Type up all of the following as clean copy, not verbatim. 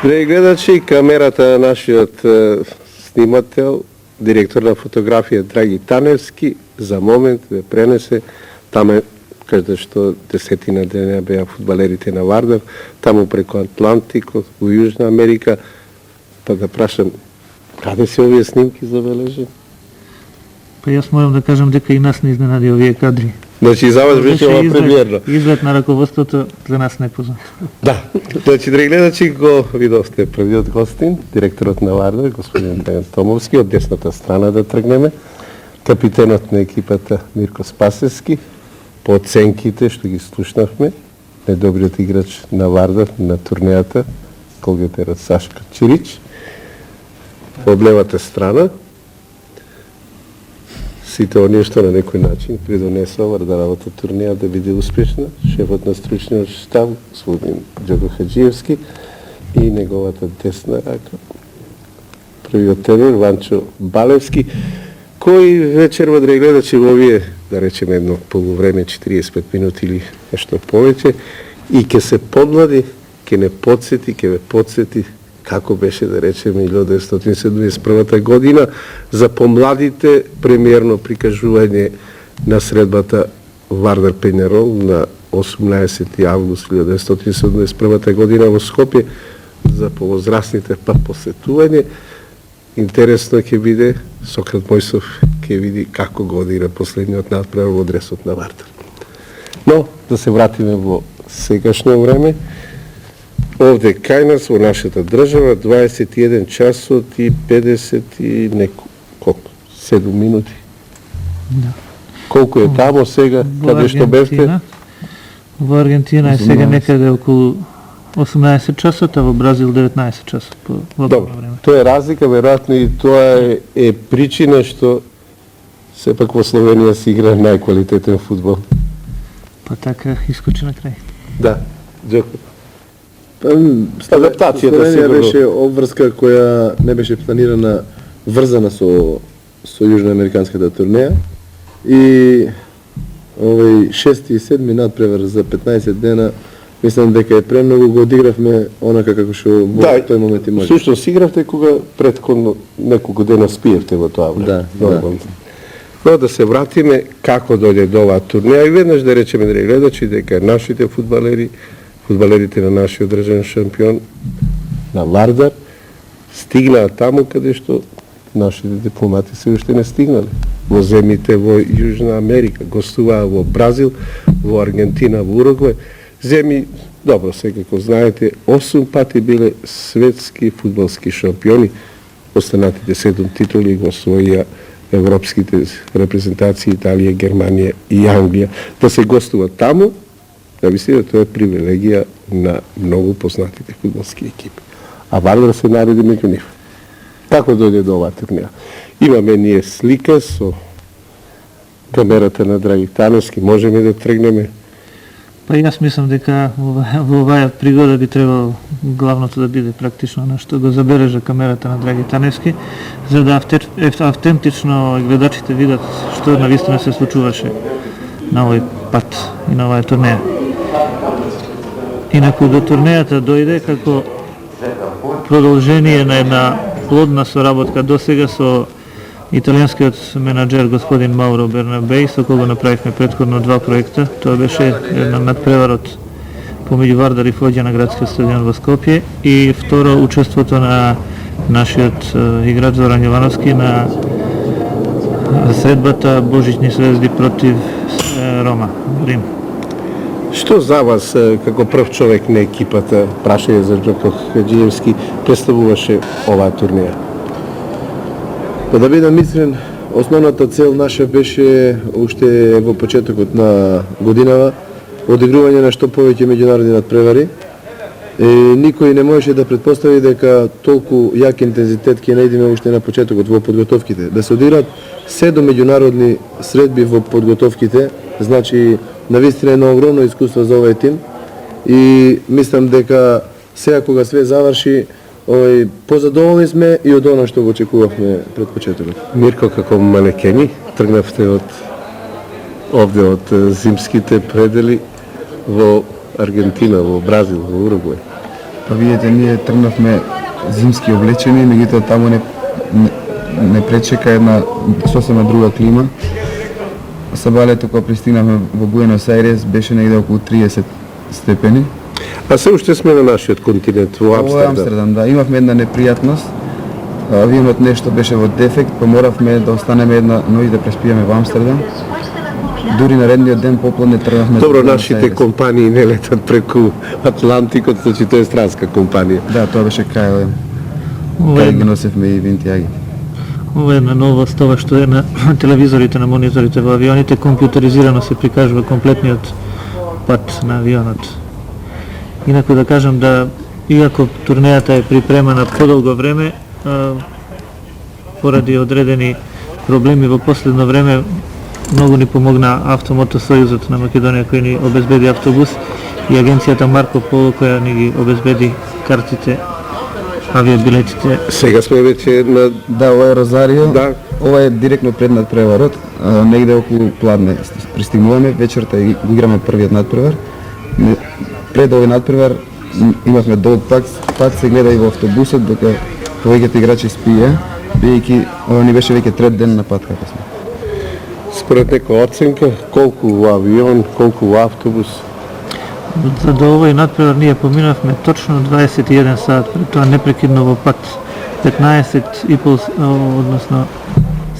Драги гледачи, камерата на нашиот снимател, директор на фотографија Драги Таневски, за момент да пренесе таме каде што десетина деня беа фудбалерите на Вардар, таму преку Атлантикот, во Јужна Америка, па да прашам, каде се овие снимки забележени? Па јас морам да кажам дека и нас не изненади овие кадри. Значи, за вас беше ова премиерно. Изглед на раководството за нас не познат. Да. Значи, драги гледачи, го видовте првиот гостин, директорот на Вардар, господин Драган Томовски, од десната страна да тргнеме, капитенот на екипата Мирко Спасевски, по оценките што ги слушнавме, најдобриот играч на Вардар на турнејата, голгетерот Сашка Чирич, од левата страна, сите оние што на некој начин придонесува Вардаровата турнеја да биде успешна, шефот на стручниот штаб, господин Џого Хаџиевски и неговата десна рака, првиот тренер Ванчо Балевски, кој вечерва, драги гледачи, во овие, да речеме, едно полувреме, 45 минути или нешто повеќе, и ќе се подмлади, ќе не подсети, ќе ве подсети како беше, да речеме, 1971 година, за помладите премиерно прикажување на средбата Вардар Пењарол на 18 август 1971 година во Скопје, за повозрастните па посетување. Интересно ќе биде, Сократ Мојсов ќе види како го одира последниот натпревар во дресот на Вардар. Но, да се вратиме во сегашно време, овде кај нас во нашата држава 21 часот и 50 и колку? 7 минути. Да. Колку е тамо сега, каде што бевте? Во Аргентина е сега некаде околу 18 часот, а во Бразил 19 часот по локално време. Тоа е разлика, веројатно и тоа е причина што сепак во Словенија се игра најквалитетен фудбал. Па така искочи на крај. Да, Џоко. Адаптацијата Словенија беше обврска која не беше планирана, врзана со јужноамериканската турнеја и овој 6 и 7 надпревар за 15 дена, мислам дека е премногу, го одигравме онака како што во тој момент и може. Всушност игравте кога претходно неколку дена спиевте во тоа време. Да. Но да се вратиме како дојде до оваа турнеја и веднаш да речеме, драги гледачи, дека нашите фудбалерите на нашиот државен шампион на Вардар стигнаа таму каде што нашите дипломати се уште не стигнале. Во земјите во Јужна Америка, гостуваа во Бразил, во Аргентина, во Уругвај. Земји, добро, секако знаете, 8 пати биле светски фудбалски шампиони. Останатите 7 титули го освоија европските репрезентации Италија, Германија и Англија. Да се гостува таму, да вистина тоа е привилегија на многу познатите фудбалски екипи. А Вардар се нареди меѓу нив. Како дојде до оваа турнира? Имаме ние слика со камерата на Драги Таневски, можеме да тргнеме. Па јас мислам дека во оваа пригода би требало главното да биде практично нешто го забележа камерата на Драги Таневски, за да автентично гледачите видат што навистина се случуваше на овој пат и на оваа турнеја. Инаку до турнејата дојде како продолжение на една плодна соработка досега со италијанскиот менаџер господин Мауро Бернабеј, со кого направивме претходно 2 проекта. Тоа беше една надпреварот помеѓу Вардар и Фоѓа на градскиот стадион во Скопје и второ учеството на нашиот играч Зоран Јовановски на средбата Божични звезди против Рома, Рим. Што за вас, како прв човек на екипата, прашање за Џоко Хаџиевски, представуваше оваа турнија? Па да бидам искрен, основната цел наша беше уште во почетокот на годинава одигрување на што повеќе меѓународни надпревари. Никој не можеше да претпостави дека толку јак интензитет ќе најдеме уште на почетокот во подготовките. Да се одиграат 7 меѓународни средби во подготовките, значи навистина едно огромно искуство за овој тим и мислам дека сега кога све заврши, позадоволни сме и од она што го очекувавме пред почетокот. Мирко, како манекени, тргнавте овде од зимските предели во Аргентина, во Бразил, во Уругвај. Па видите, ние тргнавме зимски облечени, меѓутоа таму не пречека една сосема друга клима. Сабалето кога пристигнавме во Буенос Ајрес беше негде околу 30 степени. А се уште сме на нашиот континент, во Во Амстердам, да. Имавме една непријатност. Авионот нешто беше во дефект, па моравме да останеме една ноќ да преспиеме во Амстердам. Дури наредниот ден попладне тргнавме. Добро, нашите компании не летат преку Атлантикот, значи тоа е странска компанија. Да, тоа беше KLM. Кај ги носевме и винтијаги. Ова е една новост, ова што е на телевизорите, на мониторите во авионите, компјутеризирано се прикажува комплетниот пат на авионот. Инаку да кажам да, иако турнејата е припремана подолго време, поради одредени проблеми во последно време, многу ни помогна Автомотосојузот на Македонија кој ни обезбеди автобус и агенцијата Марко Поло која ни ги обезбеди картите, авиабилетите. Сега сме веќе на... Да, ова е Розарио. Да. Ова е директно пред надпреварот. Негде околу пладне пристигнуваме, вечерта и го играме првиот надпревар. Пред овој надпревар имавме долг пат се гледа и во автобусот дека повеќето играчи спија, бидејќи ова ни беше веќе трет ден на пат како сме. Според некоја оценка, колку во авион, колку во автобус? За до овој надпревар ние поминавме точно 21 сат, пред тоа непрекидно во пат 15,5, односно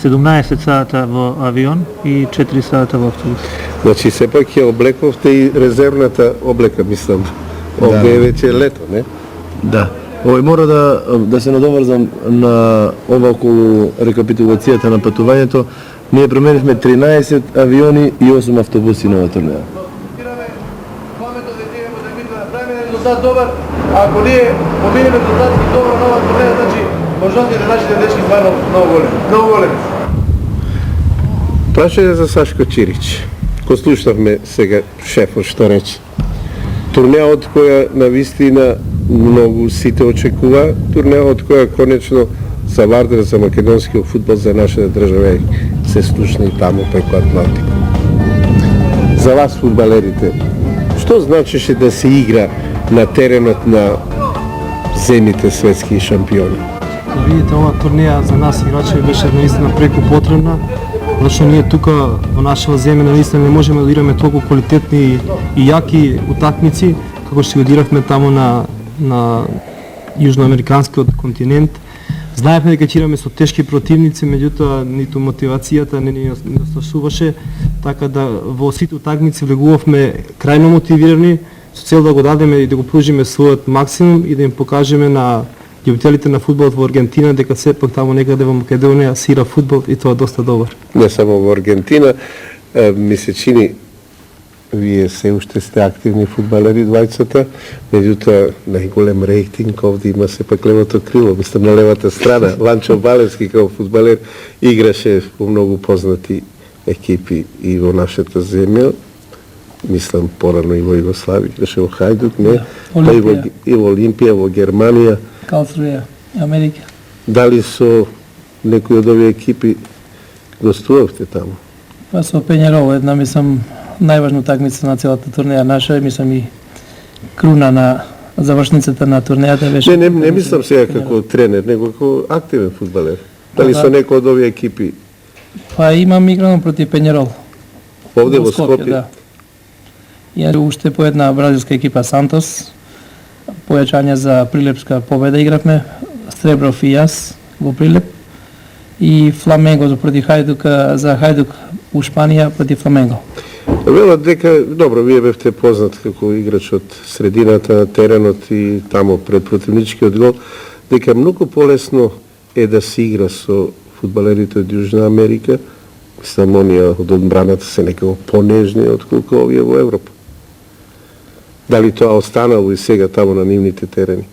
17 сата во авион и 4 сата во автобус. Значи, сепак ја облековте и резервната облека, мислам. Овде е веќе лето, не? Да. Овој мора да се надоврзам на ова околу рекапитулацијата на патувањето. Ние променивме 13 авиони и 8 автобуси на оваа турнеја. Резултат добар, ако ние победиме резултатски добро на оваа турнеја, значи можности на нашите дечки стварно многу големи. Многу големи. Прашање за Сашко Чирич. Ко слушнавме сега шефот што рече. Турнеја од која навистина многу сите очекува, турнеја од која конечно за Вардар, за македонскиот фудбал, за нашата држава се слушна и таму преку Атлантик. За вас фудбалерите, што значеше да се игра на теренот на земите светски шампиони? Видите, оваа турнеја за нас играчи беше наистина преку потребна, зашто ние тука во нашава земја наистина не можеме да играме толку квалитетни и јаки утакмици како што го игравме таму на јужноамериканскиот континент. Знаевме дека ќе играме со тешки противници, меѓутоа ниту мотивацијата не ни осташуваше, така да во сите утакмици влегувавме крајно мотивирани, со цел да го дадеме и да го пружиме својот максимум и да им покажеме на љубителите на фудбалот во Аргентина дека сепак таму некаде во Македонија се игра фудбал и тоа доста добар. Не само во Аргентина, ми се чини вие се уште сте активни фудбалери двајцата, меѓутоа најголем рейтинг овде има сепак левото крило, мислам на левата страна. Ланчо Балевски како фудбалер играше во многу познати екипи и во нашата земја, мислам порано и во Југославија, играше во Хајдук, не? Па и во Олимпија, во Германија. Калсруја, Америка. Дали со некои од овие екипи гостувавте таму? Па со Пењарол, една мислам најважна такмица на целата турнеја наша, мислам и круна на завршницата на турнејата беше. Не мислам сега како тренер, него како активен фудбалер. Дали Да. со некој од овие екипи? Па имам играно против Пењарол. Овде во Скопје? Да. Ја уште по една бразилска екипа Сантос, појачање за Прилепска победа игравме, Сребров и јас во Прилеп, и Фламенго против Хајдук, за Хајдук у Шпанија против Фламенго. Велат дека, добро, вие бевте познат како играч од средината на теренот и тамо пред противничкиот гол, дека многу полесно е да се игра со фудбалерите од Јужна Америка, мислам оние од одбраната се некако понежни отколку овие во Европа. Дали тоа останало и сега тамо на нивните терени?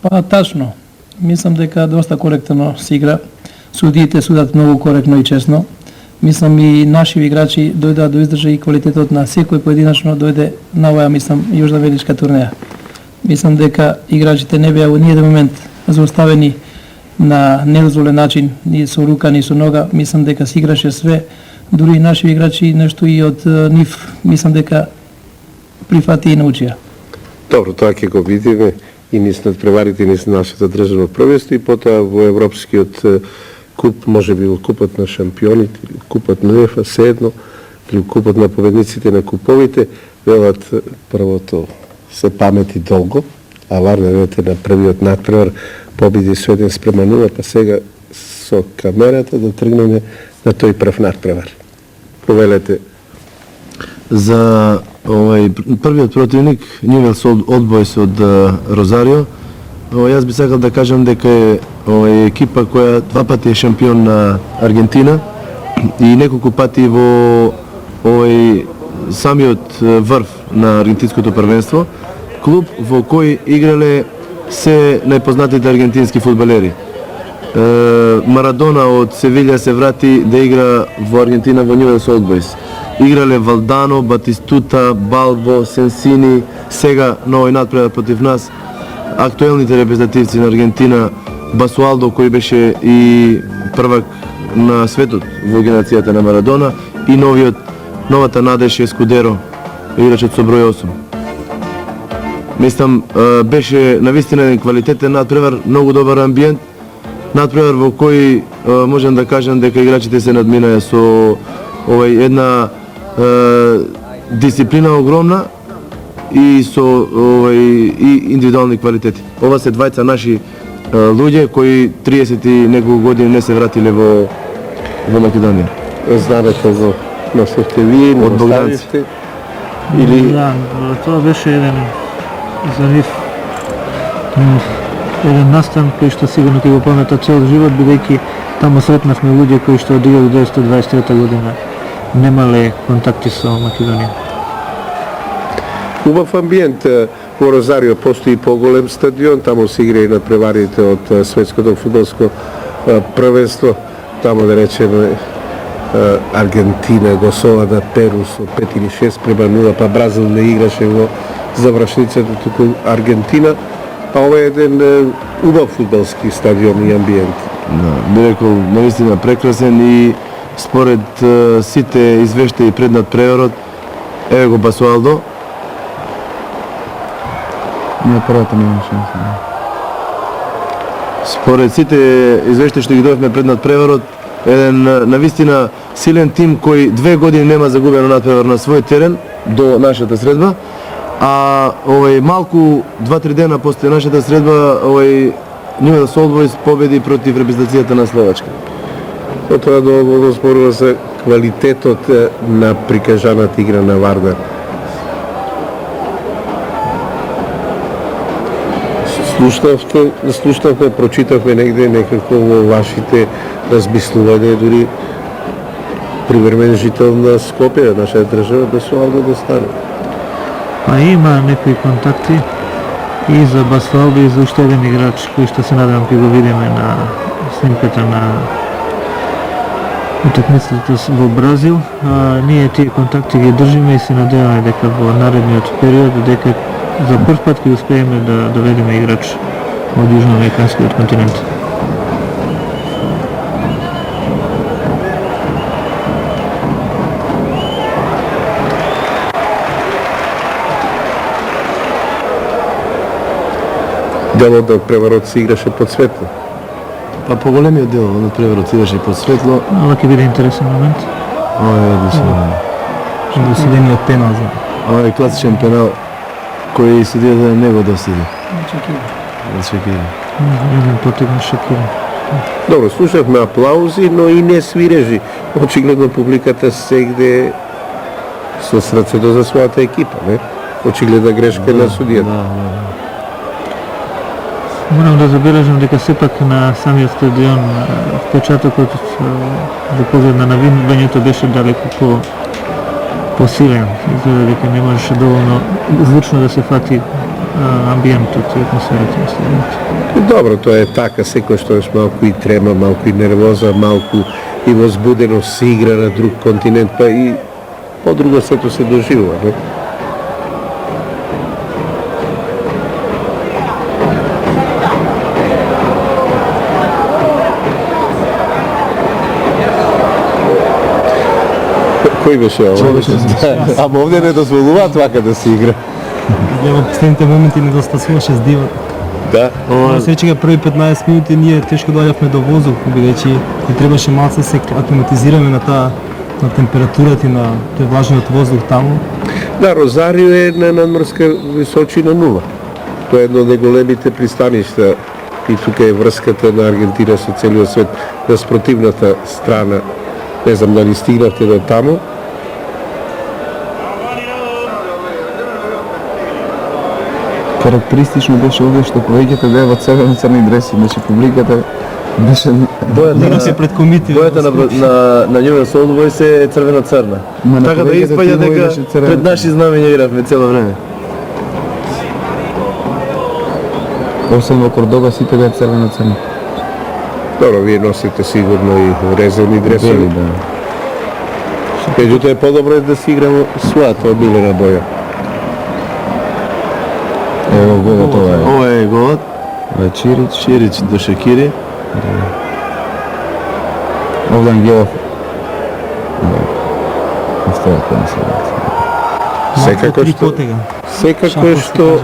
Па тачно. Мислам дека доста коректно се игра. Судиите судат многу коректно и честно. Мислам и наши играчи дојдоа да издржа и квалитетот на секој поединечно дојде на оваа, мислам, јужноамеричка турнеја. Мислам дека играчите не беа во ниеден момент зауставени на недозволен начин, ни со рука, ни со нога. Мислам дека се играше све, дури и наши играчи нешто и од нив, мислам дека прифати и научија. Добро, тоа ќе го видиме и низ надпреварите, низ нашето државно првенство и потоа во европскиот куп, може би во купот на шампионите, или купот на УЕФА, седно, или купот на победниците на куповите, велат првото се памети долго, а варно велате на првиот надпревар победи со 1:0, па сега со камерата да тргнеме на тој прв надпревар. Повелете. За првиот противник, Ньюелс Олд Бойс од Розарио, јас би сакал да кажам дека е екипа која два пати е шампион на Аргентина и неколку пати во самиот врв на аргентинското првенство, клуб во кој играле се најпознатите аргентински фудбалери. Марадона од Севилја се врати да игра во Аргентина во Ньюелс Олд Бойс. Играле Валдано, Батистута, Балбо, Сенсини, сега на овој надпревар против нас актуелните репрезентативци на Аргентина, Басуалдо кој беше и првак на светот во генерацијата на Марадона и новата надеж Ескудеро, играчот со број 8. Мислам, беше навистина еден квалитетен надпревар, многу добар амбиент, надпревар во кој можам да кажам дека играчите се надминаа со една дисциплина огромна и со и индивидуални квалитети. Ова се двајца наши луѓе кои 30 и неколку години не се вратиле во Македонија. Знаете го носевте вие, Од Богданци. оставивте? Или Да, тоа беше еден за нив еден настан кој што сигурно ќе го паметат цел живот, бидејќи таму сретнавме луѓе кои што од 1923 година немале контакти со Македонија. убав амбиент во Розарио, постои поголем стадион, таму се игра и надпреварите од светското фудбалско првенство, таму да речеме Аргентина го совада Перу со 5 или 6:0, па Бразил не играше во завршницата, туку Аргентина, а ова е еден убав фудбалски стадион и амбиент. Да, би рекол, наистина прекрасен и според сите извештаи пред надпреварот, еве го Басуалдо. На првата нема шанса. Според сите извештаи што ги добивме пред надпреварот, еден навистина силен тим кој 2 години нема загубено надпревар на свој терен до нашата средба, а малку 2-3 дена после нашата средба Newell's Old Boys победи против репрезентацијата на Словачка. Тоа доволно зборува за квалитетот на прикажаната игра на Вардар. Слушнавме, прочитавме негде некако во вашите размислувања, дури привремен жител на Скопје, нашата држава, бесуално да стане. Па има некои контакти и за Басфалдо и за уште еден играч кој што се надевам ќе го видиме на снимката на утакмицата во Бразил. Ние тие контакти ги држиме и се надеваме дека во наредниот период дека за прв пат ќе успееме да доведеме играч од Јужноамериканскиот континент. Делот од преварот се играше под светло. Па поголемиот дел од преварот се играше под светло. Ова ќе биде интересен момент. Ова е одличен. Досудениот пенал за Ова е класичен пенал кој судијата не го досуди. Шакири. Еден потегна Шакири. Добро, слушавме аплаузи, но и не свирежи. Очигледно публиката сегде со срцето за својата екипа, не? Очигледна грешка на судијата. Морам да забележам дека сепак на самиот стадион впечатокот во поглед на навивањето беше далеку посилен. Изгледа дека не можеше доволно звучно да се фати амбиентот и атмосферата на стадионот. Добро, тоа е така, секој што малку и трема, малку и нервоза, малку и возбудено се игра на друг континент, па и по-друго сето се доживува, не? Кој беше ова? Ама овде не дозволуваат вака да се игра. Во последните моменти недостасуваше здивот. Да. На среќа први 15 минути ние тешко доаѓавме до воздух, бидејќи ни требаше малку да се аклиматизираме на таа на температурата и на тој влажниот воздух таму. Да, Розарио е на надморска височина 0. Тоа е едно од најголемите пристаништа и тука е врската на Аргентина со целиот свет, на спротивната страна. Не знам дали стигнате до таму. Карактеристично беше овде што повеќето беа во црвено-црни дреси, значи публиката беше Бојата се пред комите. Бојата на Newell's Old Boys е црвено-црна. Така да испаѓа дека пред наши знамења игравме цело време. освен во Кордоба сите беа црвено-црни. Добро, вие носите сигурно и резервни дресови. Бели, да. Меѓутоа е подобро да се игра во својата обилена боја. Ево голот ова е. Ова е голот. Ова е Чирич. Чирич до Шакири. Овде Ангелов. Оставате на себе. Секако што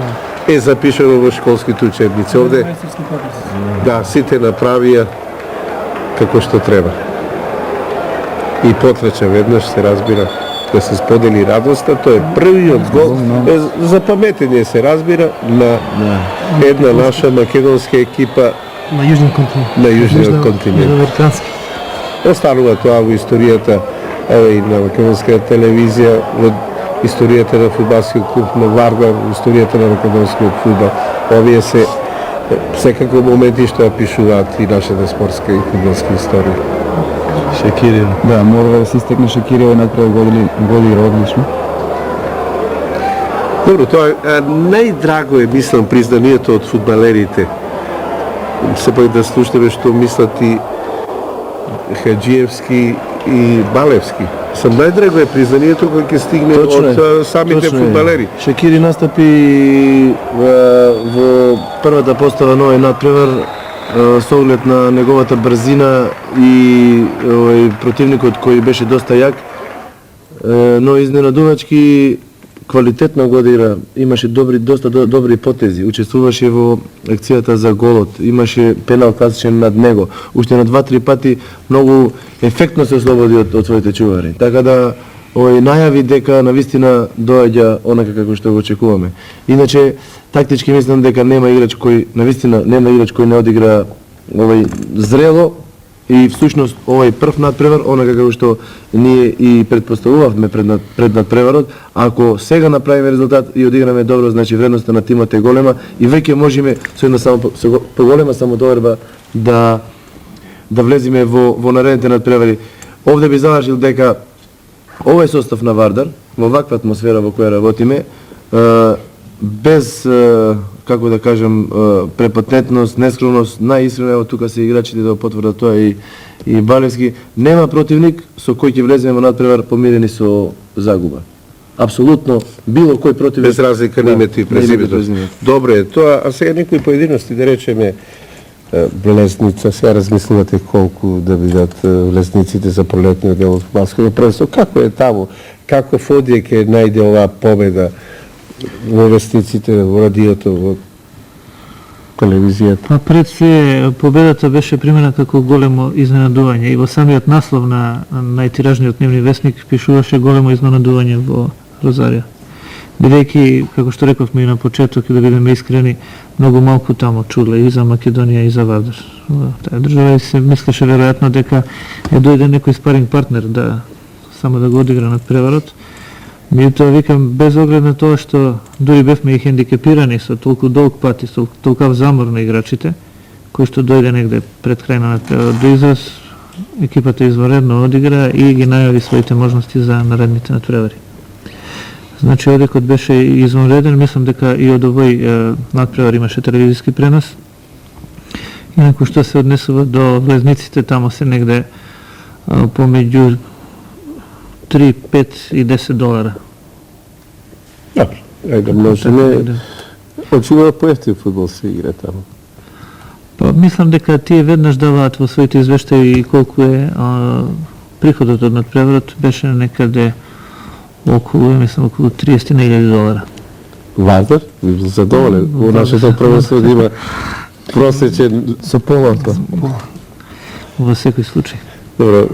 е запишано во школските учебници. Овде, да, сите направија како што треба. И потрача веднаш се разбира да се сподели радоста, тоа е првиот гол. Запаметен се разбира на една наша македонска екипа на јужниот континент. на јужниот континент. Јужноамерикански. Останува тоа во историјата и на македонска телевизија, во историјата на фудбалскиот клуб на Вардар, во историјата на македонскиот фудбал. Овие се секако моменти што опишуваат и нашата спортска и фудбалска историја. Шакири. Да, мора да се истекне Шакири, овој направи гол игра одлично. Добро, тоа најдраго е, мислам, признанието од фудбалерите. Сепак да слушнеме што мислат и Хаджиевски и Балевски. Сам најдраго е признанието кога ќе стигне од самите фудбалери. Шакири настапи во првата постава на овој надпревар со оглед на неговата брзина и противникот кој беше доста јак, но изненадувачки квалитетно го одигра, имаше доста добри потези, учествуваше во акцијата за голот, имаше пенал класичен над него, уште на 2-3 пати многу ефектно се ослободи од своите чувари. Така да најави дека навистина доаѓа онака како што го очекуваме. Иначе тактички мислам дека нема играч кој не одигра зрело и всушност овој прв надпревар, онака како што ние и предпоставувавме пред надпреварот, ако сега направиме резултат и одиграме добро, значи вредноста на тимот е голема и веќе можеме со една со поголема самодоверба да влеземе во наредните надпревари. Овде би завршил дека овој состав на Вардар, во ваква атмосфера во која работиме, без, како да кажем, препотентност, нескромност, најискрено, ево тука се играчите да потврдат тоа и Балевски, нема противник со кој ќе влеземе во надпревар помирени со загуба. Апсолутно, било кој противник. Без разлика на името и презимето. Добро е тоа, а сега некои поединости, да речеме, Влезница, сега размислувате колку да бидат влезниците за пролетниот дел од фудбалското првенство. Како е таму? Каков одјек е најде оваа победа во вестниците, во радиото, во телевизијата? Па пред се победата беше примена како големо изненадување и во самиот наслов на најтиражниот дневни вестник пишуваше големо изненадување во Розарио. Бидејќи, како што рековме и на почеток, и да бидеме искрени, многу малку тамо чуле и за Македонија и за Вардар. Таа држава се мислеше веројатно дека е дојде некој спаринг партнер само да го одигра над преварот. Меѓутоа викам, без оглед на тоа што дури бевме и хендикепирани со толку долг пат и со толкав замор на играчите, кој што дојде негде пред крај на надпреварот до израз, екипата извонредно одигра и ги најави своите можности за наредните надпревари. Значи, одекот беше извонреден, мислам дека и од овој надпревар имаше телевизиски пренос. Инаку што се однесува до влезниците, тамо се негде помеѓу 3, 5 и 10 долара. Добро, да можеме, очигледно поевтин фудбал се игра таму. Па, мислам дека тие веднаш даваат во своите извештаи колку е приходот од надпреварот, беше некаде околу 30.000 долара. Вардар? Ви задоволен? Во нашето првенство да има просечен Со пола од тоа. Во секој случај. Добро,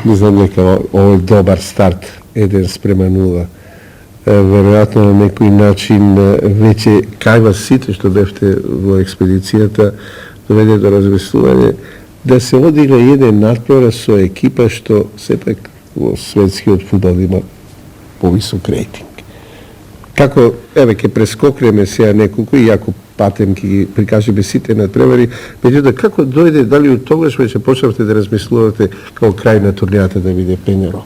мислам дека овој добар старт, 1:0. Веројатно на некој начин веќе кај вас сите што бевте во експедицијата доведе до размислување да се одигра еден надпревар со екипа што сепак во светскиот фудбал има повисок рейтинг. Како, еве, ке прескокнеме сега неколку, иако патем ке ги прикажеме сите надпревари, меѓутоа како дојде, дали од тогаш веќе почнавте да размислувате како крај на турнијата да биде Пењеро?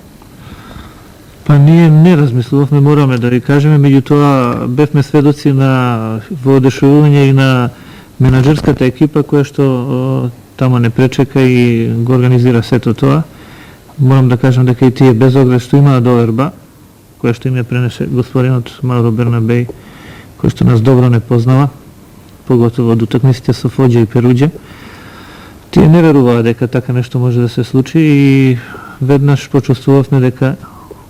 Па ние не размислувавме, мораме да ви кажеме, меѓутоа бевме сведоци на воодушевување и на менаџерската екипа која што тамо не пречека и го организира сето тоа. Морам да кажам дека и тие без оглед што имаа доверба, која што им ја пренесе господинот Мауро Бернабеј, кој што нас добро не познава, поготово од утакмиците со Фоџа и Перуџа, тие не веруваа дека така нешто може да се случи и веднаш почувствувавме дека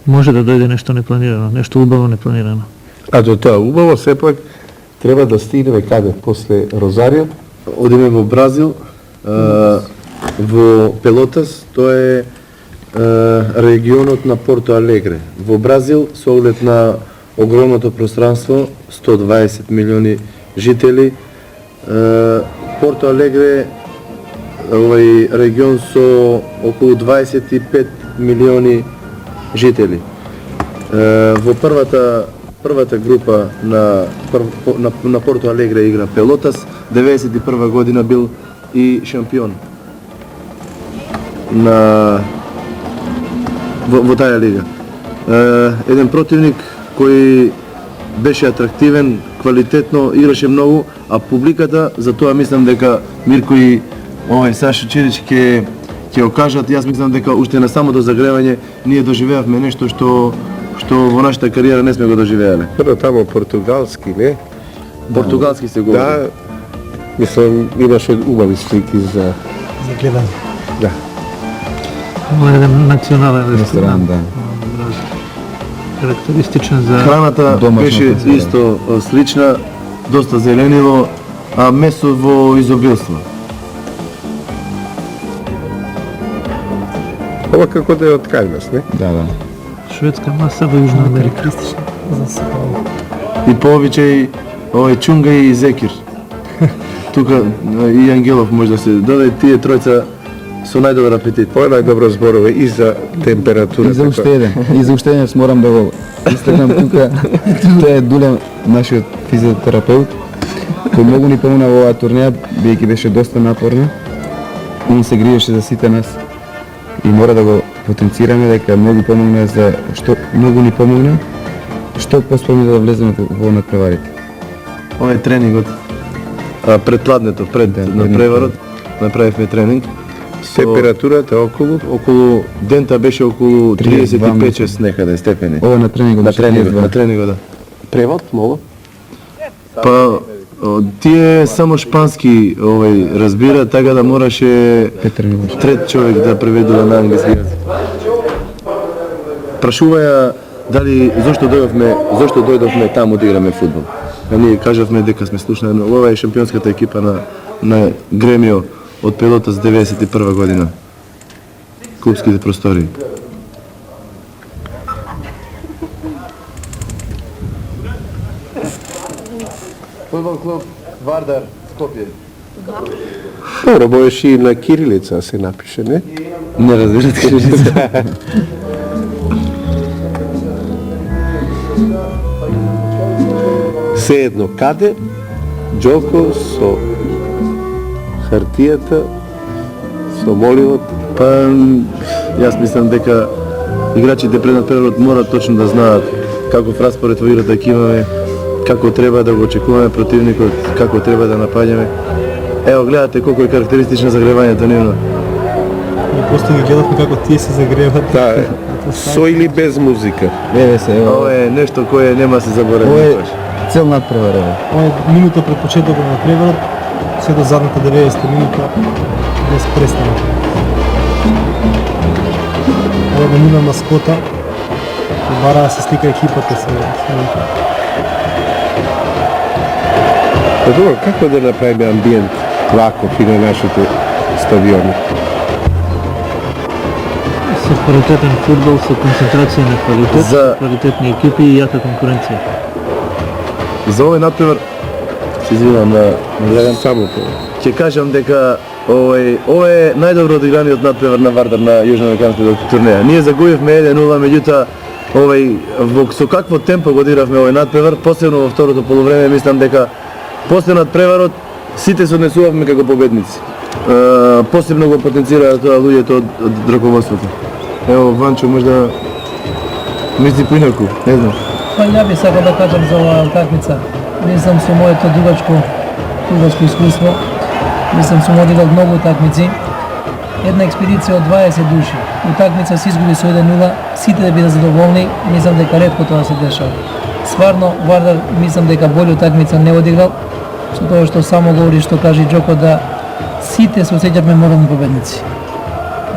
може да дојде нешто непланирано, нешто убаво непланирано. А до тоа убаво сепак треба да стигнеме каде после Розарио? Одиме во Бразил, во Пелотас, тоа е регионот на Порто Алегре. Во Бразил, со оглед на огромното пространство, 120 милиони жители, Порто Алегре овој регион со околу 25 милиони жители. Во првата група на Порто Алегре игра Пелотас, 91 година бил и шампион во таа лига. Еден противник кој беше атрактивен, квалитетно, играше многу, а публиката, за тоа мислам дека Мирко и Сашо Чирич ќе окажат, јас мислам дека уште на самото загревање ние доживеавме нешто што во нашата кариера не сме го доживеале. Прво тамо португалски, не? Португалски се говори. Да, мислам имаше убави слики за гледање. Да. Ова е еден национален Ресторан, да. Карактеристичен за Храната домашна беше атмосфера. исто слична, доста зелениво, а месо во изобилство. Ова како да е од кај нас, не? Да, да. Шведска маса во Јужна Америка. Карактеристично за се. И повеќе Чунга и Зекир. Тука и Ангелов може да се додаде тие тројца со најдобар апетит. Тоа е најдобро зборове и за температура. И за уште еден. И за уште еден морам да го истакнам тука. Тоа е Дуле, нашиот физиотерапеут, кој многу ни помогна во оваа турнеја, бидејќи беше доста напорна. Он се гриеше за сите нас. И мора да го потенцираме дека многу помогна за многу ни помогна што поспорно да влеземе во надпреварите. Ова е тренингот. Пред пладнето, пред надпреварот, направивме тренинг. Температурата околу Дента беше околу 32 35-6 некаде степени. Ова на тренингот На тренингот, да. превод, мола. Па тие само шпански разбира, така да мораше Петар Милош. трет човек да преведува на англиски јазик. Прашуваја дали зошто дојдовме таму да играме фудбал. А ние кажавме дека сме слушнали, ова е шампионската екипа на Гремио од Пелотас 91 година. Клубските простори. Фудбал клуб Вардар Скопје. Добро, можеш и на кирилица се напише, не? Не разбирате кирилица. Се едно каде, Джоко со хартијата, со моливот. Па, јас мислам дека играчите пред надпреварот мора точно да знаат каков распоред во играта ќе имаме, како треба да го очекуваме противникот, како треба да напаѓаме. Ево, гледате колку е карактеристично загревањето нивно. И просто ги гледавме како тие се загреват. Да, со или без музика. Еве се, Ова е нешто кое нема се заборави Ова е никогаш. цел надпревар. Ова е минута пред почетокот на преварот, се до задната 90 минута без престанок. Ова да нема маскота, бара да се слика екипата се. Па добро, како да направиме амбиент ваков и на нашите стадиони? Со квалитетен фудбал, со концентрација на квалитет, За- квалитетни екипи и јака конкуренција. За овој надпревар, се извинувам на Драган, Само тоа. ќе кажам дека ова е најдобро одиграниот надпревар на Вардар на Јужноамериканската турнеја. Ние загубивме 1-0, меѓутоа со какво темпо го одигравме овој надпревар, посебно во второто полувреме, мислам дека после надпреварот сите се однесувавме како победници. Посебно го потенцираа тоа луѓето од раководството. Ево, Ванчо, може да мисли поинаку, не знам. Па ја би сакал да кажам за оваа утакмица. Мислам со моето дугачко искуство, мислам сум одиграл многу утакмици. Една експедиција од 20 души. Утакмица се изгуби со 1-0, сите да бидат задоволни, мислам дека ретко тоа се дешава. Стварно, Вардар мислам дека бољу утакмица не одиграл, со тоа што само говори што каже Джоко да сите се осеќавме морални победници.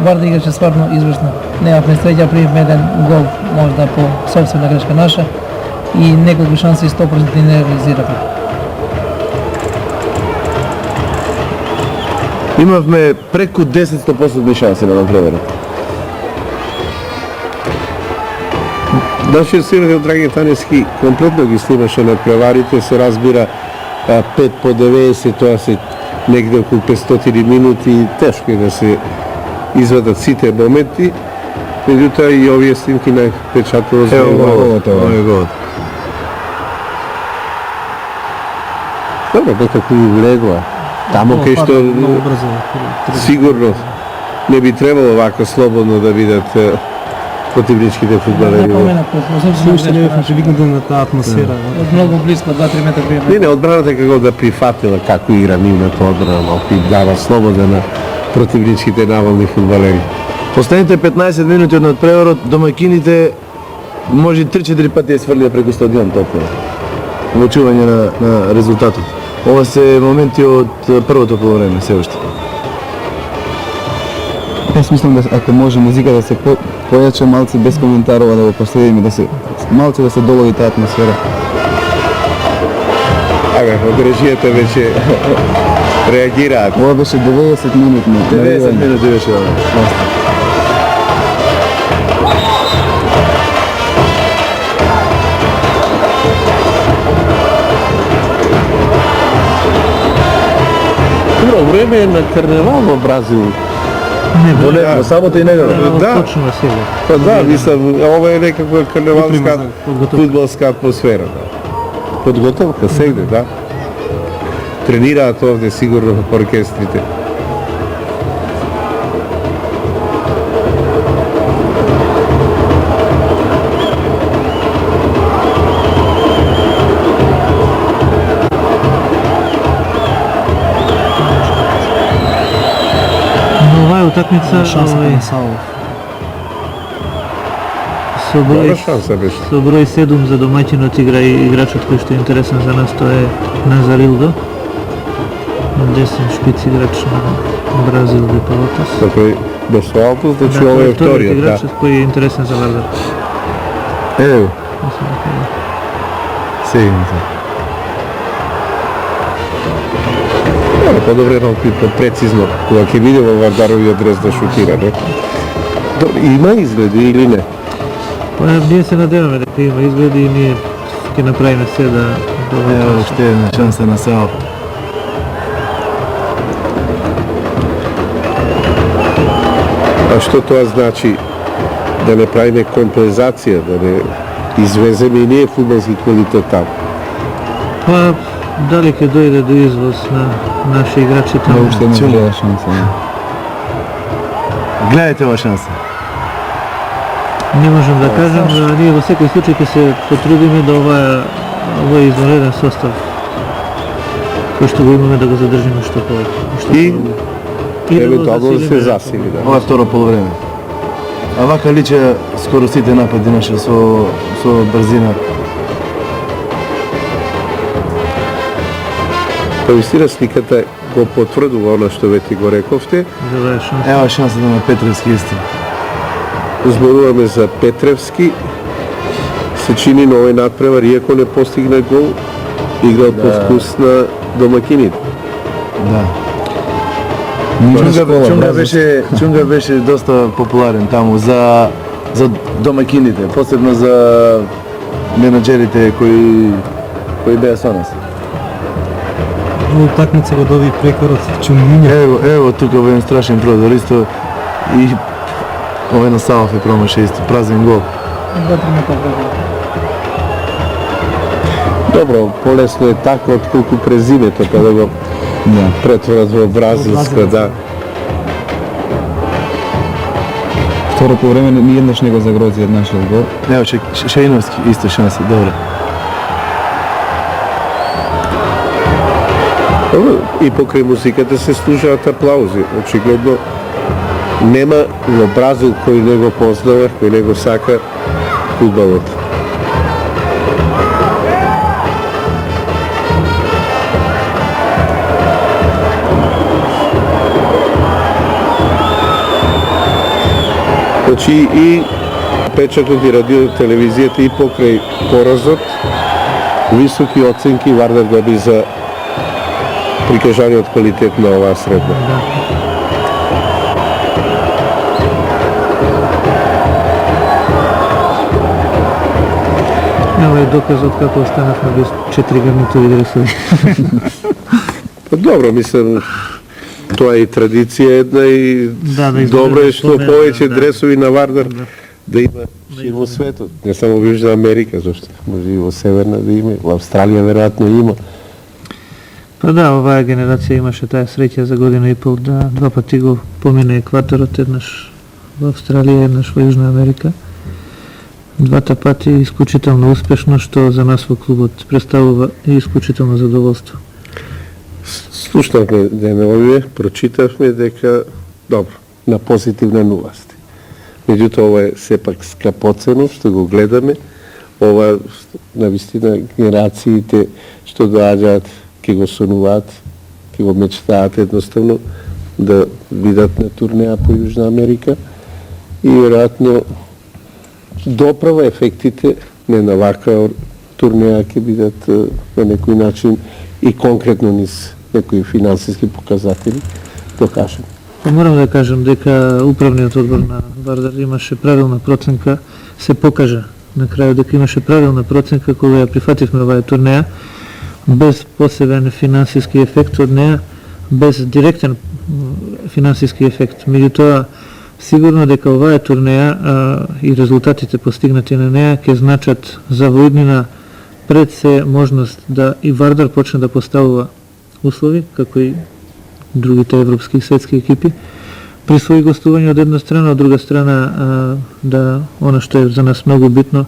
Вардар играше стварно извршно. Немавме среќа, примивме еден гол, можда по собствена грешка наша и неколку шанси 100% не реализиравме. Имавме преку 10 100% шанси на надпреварот. Нашиот синот Драги Таневски комплетно ги снимаше на преварите, се разбира 5 по 90, тоа се негде околу 500 минути, тешко е да се извадат сите моменти, меѓутоа и овие снимки на печатово Ево зрело. ова е голот. Добро, некако и влегла. Тамо кај што Многу брзо. сигурно не би требало вака слободно да бидат противничките фудбалери. Напомена Се уште не бевме привикнати на таа атмосфера. од многу близко, 2-3 метра пријаме. Не, одбраната како да прифатила како игра нивната одбрана, малку и дава слобода на противничките навални фудбалери. Последните 15 минути од надпреварот домаќините може 3-4 пати ја сврлија преку стадион топка. Во чување на резултатот. Ова се моменти од првото полувреме се уште. Јас мислам да ако може музика да се појача малце без коментарова да го последиме, да се малце да се долови таа атмосфера. Абе, од режијата веќе реагираат. Ова беше 90 минути на 90 минути беше ова. Добро време е на карневал во Бразил. Не, Во бе, не, сабота и недела. Да. точно сега. Па да, мислам, ова е некаква карневалска подготовка. фудбалска атмосфера. Да. Подготовка сегде, да. Тренираат овде сигурно оркестрите. Но оваа утакмица Шансата на Савов. со број Добра шанса беше. со број 7 за домаќинот игра и играчот кој што е интересен за нас, тоа е Назарилдо. Десен шпиц играч на Бразил де Палотас. Тој беше Алтус, значи ова е вториот, да. играчот кој е интересен за Вардар. Ево, сегна се. Добро, подобре малку прецизно, кога ќе биде во Вардаровиот дрес да шутира, не? Добро, има изгледи или не? Па ние се надеваме дека има изгледи и ние ќе направиме се да Ево, уште една шанса на Савов. А што тоа значи? Да не правиме компензација, да не извеземе и ние фудбалски квалитет таму. Па дали ќе дојде до извоз на наши играчи Да, таму? уште една голема шанса. Да. Гледајте ова шанса. Не можам да кажам, но ние во секој случај ќе се потрудиме да овој извонреден состав кој што го имаме да го задржиме што повеќе. Што И повеќе. И да го евентуално да се засилиме. засили, да. Ова е второ полувреме. А вака личе скоро сите напади наше со брзина. Па вистина сликата го потврдува она што веќе го рековте. За оваа шанса. Ева шансата на Петревски исто. Зборуваме за Петревски. Се чини на овој надпревар, иако не постигна гол, играл по вкус на домакините. Да. Чунга беше доста популарен таму за домакините, посебно за менаџерите кои беа со нас. Во утакмица го доби прекорот Чунгиња. Ево тука во еден страшен продор исто и овој на Савов е промаша исто, празен гол. 2-3 метра добро. Добро, полесно е така отколку през зимето, па да го Да. претворат во бразилска, да. Второ по време ни еднаш не го загрози еднашиот гол. Ево Шаиновски исто шанса, добро. Добро, и покрај музиката се слушаат аплаузи. Очигледно нема во Бразил кој не го познава, кој не го сака фудбалот. Значи и печатот и радио телевизијата и покрај поразот високи оценки Вардар доби за прикажаниот квалитет на оваа средба. Ова е доказот како останавме без 4 гарнитури дресови. Па добро, мислам, тоа е и традиција една и Да, да добро е што изгледа повеќе да. дресови на Вардар да има и во светот. Не само во Јужна Америка, зашто може и во Северна да има, во Австралија веројатно има. Па да, оваа генерација имаше таа среќа за година и пол да два пати го помине екваторот, еднаш во Австралија, еднаш во Јужна Америка. Двата пати исклучително успешно, што за нас во клубот представува и исклучително задоволство. Слушнавме деновиве, прочитавме дека, добро, на позитивна новост. Меѓутоа, ова е сепак скапоцено, што го гледаме. Ова, навистина, генерациите што доаѓаат, ќе го сонуваат, ќе го мечтаат едноставно да видат на турнеа по Јужна Америка и веројатно доправа ефектите не на вака турнеа ќе бидат на некој начин и конкретно низ некои финансиски показатели докажани. Па морам да кажам дека управниот одбор на Вардар имаше правилна проценка, се покажа на крајот дека имаше правилна проценка кога ја прифативме оваа турнеја, без посебен финансиски ефект од неа, без директен финансиски ефект. Меѓутоа, сигурно дека оваа турнеја и резултатите постигнати на неа ќе значат за во иднина пред се можност да и Вардар почне да поставува услови, како и другите европски и светски екипи, при своји гостувања од една страна, од друга страна да она што е за нас многу битно,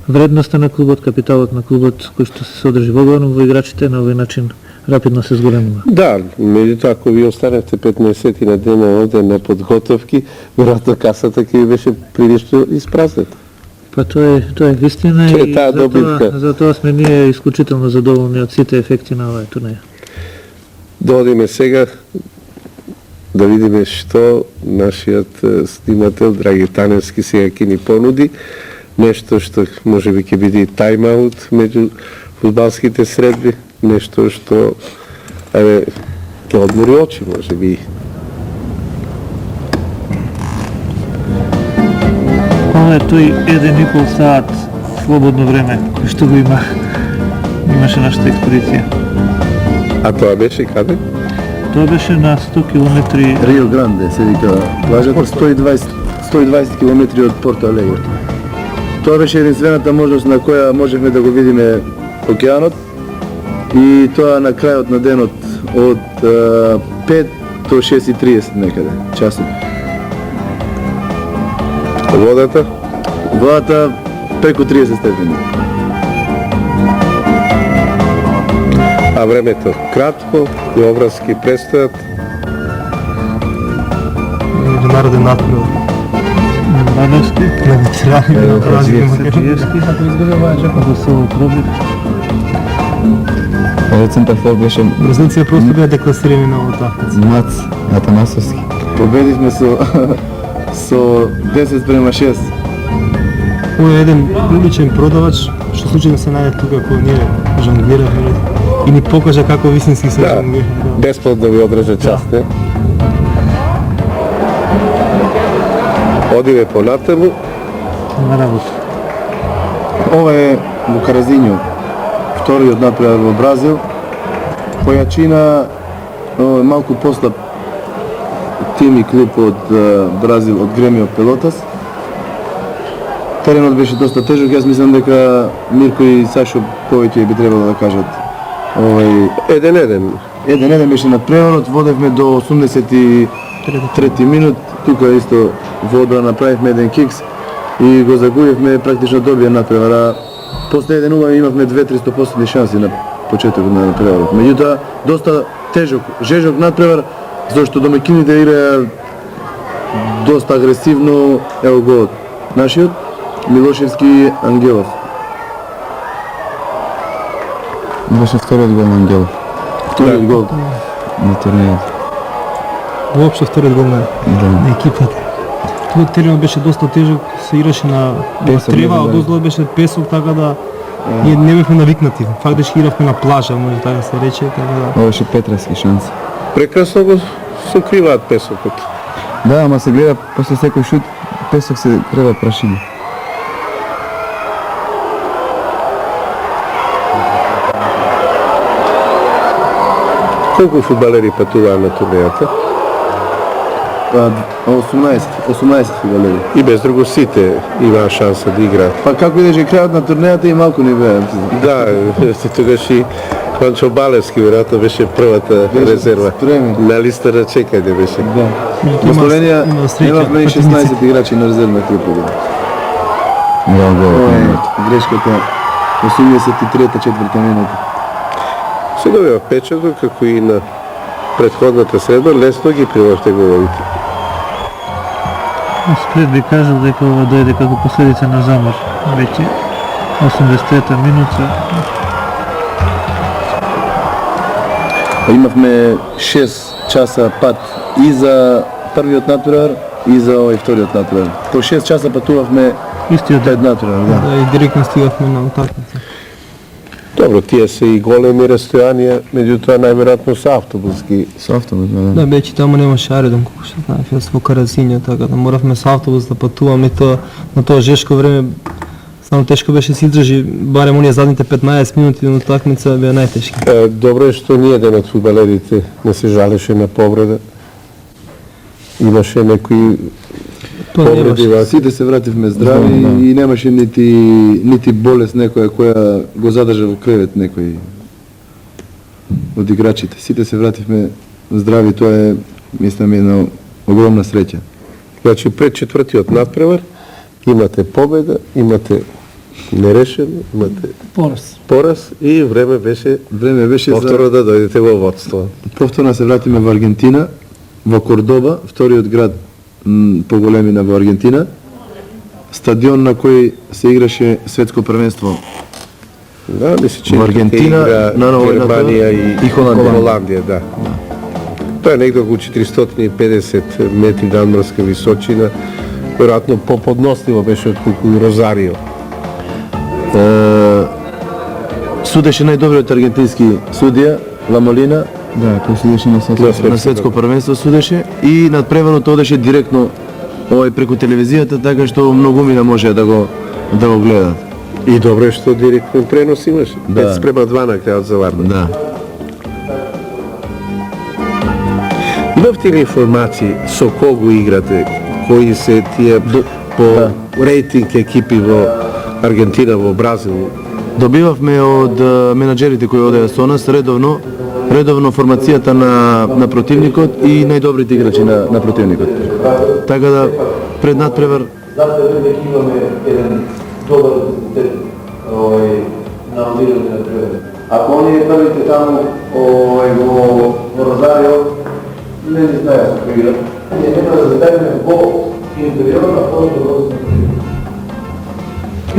вредноста на клубот, капиталот на клубот, кој што се содржи воглавно во играчите, на овој начин рапидно се зголемува. Да, меѓутоа ако ви останете 15 на дена овде на подготовки, веројатно касата ќе ви беше прилично испразнета. Па тоа е вистина Тоа е и таа добивка. затоа сме ние исклучително задоволни од сите ефекти на оваа турнеја. Да одиме сега да видиме што нашиот снимател Драги Таневски сега ќе ни понуди, нешто што можеби ќе биде тайм-аут меѓу фудбалските средби, нешто што ќе одмори очи можеби. Ова е тој 1,5 сат слободно време кој што го имаше нашата експедиција. А тоа беше каде? Тоа беше на 100 километри. Рио Гранде се вика плажата, 120 км од Порто Алегре. Тоа беше единствената можност на која можевме да го видиме океанот и тоа на крајот на денот од 5 до 6:30 некаде часот. Водата? Водата преку 30 степени. А времето кратко, и обврски престојат. Меѓународен надпревар. Вардарски, На ветерани, Српиевски, Ако изгуби оваа джепа, во село Пробив. Овој центарфор беше Бразилците просто беа декласирани на оваа такмица. Мац Атанасовски. Победивме со 10:6. Овој е еден уличен продавач што случајно се најде тука кога ние жонглиравме и ни покажа како вистински се Да, жонглира. бесплатно ви одржа част, не? Одиме понатаму, На работа. Ова е Букаразинјо, вториот надпревар во Бразил. Појачина малку послаб тим и клуб од Бразил, од Гремио Пелотас. Теренот беше доста тежок, јас мислам дека Мирко и Сашо повеќе би требало да кажат. 1-1. 1-1 беше надпреварот, водевме до 83 минут, тука исто во одбрана направивме еден кикс и го загубивме, практично добија надпревар, после 1-0 имавме 2-300% шанси на почетокот на надпреварот. Меѓутоа, доста тежок, жежок надпревар, зашто домакините играја доста агресивно, ево голот. Нашиот Милошевски Ангелов. Беше вториот гол на Ангелов Вториот гол. на турнијата. Воопшто вториот гол на екипата. Тоа теренот беше доста тежок, се играше на Песок, трева, да. одоздолу беше песок, така да ние не бевме навикнати. Фактички игравме на плажа, може така да се рече, така да. Ова беше Петровски шанс. Прекрасно го сокриваат песокот. Да, ама се гледа после секој шут песок се крева прашина. Колку фудбалери патуваат на турнејата? 18 фудбалери. И без друго сите имаа шанса да играат. Па како идеше крајот на турнејата и малку не беа. Да, тогаш и Панчо Балевски веројатно беше првата резерва. спремен. На листа на чекање беше. Да. Во Словенија имавме и 16 играчи на резервна група. Гол, гол. Ова е грешката 83-4 минута. Се добива печаток, како и на претходната средба, лесно ги приложите головите. Сплет би кажал дека ова дојде како последица на замор. Веќе 80-та минута. Имавме 6 часа пат и за првиот натпревар и за овој вториот натпревар. По 6 часа патувавме Истиот пред ден. натпревар, да. Да, и директно стигавме на утакмица. Добро, тие се и големи растојанија, меѓутоа најверојатно се автобуски. Со автобус, да. Да, веќе таму немаше аеродром, како што знаеш, јас во Каразинјо, така да моравме со автобус да патуваме, тоа на тоа жешко време Само тешко беше да се издржи, барем оние задните 15 минути на утакмица беа најтешки. Добро е што ниједен од фудбалерите не се жалеше на повреда. Имаше некои Тоа не повреди. беше. Сите се вративме здрави и немаше нити болест некоја која го задржа во кревет некој од играчите. Сите се вративме здрави, тоа е, мислам, една огромна среќа. Значи, пред четвртиот надпревар имате победа, имате нерешено, имате Пораз. пораз и време беше повторно да дојдете во водство. Повторно се вратиме во Аргентина, во Кордоба, вториот град по големина во Аргентина, стадион на кој се играше светско првенство. Да, мисля, че Во Аргентина, игра наравно, Германија и Холандија. Холандија, да. Тоа е негде околу 450 метри надморска височина, веројатно поподносливо беше отколку Розарио. Судеше најдобриот аргентински судија, Ла Молина, Да, кој судеше на светско. на светско првенство судеше и надпреварот одеше директно преку телевизијата, така што многумина може да го гледат. И добро е што директно пренос имаш. Да. 5:2 на крајот за Варна. Да. Имавте ли информации со кого играте, кои се тие по рейтинг екипи во Аргентина, во Бразил? Добивавме од менаџерите кои одеа со нас редовно формацијата на противникот и најдобрите играчи на противникот. Така да пред надпревар имаме еден добар резултат на одиграње на превер. Ако оние првите таму во Розарио не знаеа со кој играт, ние треба да зададеме во интериорот на после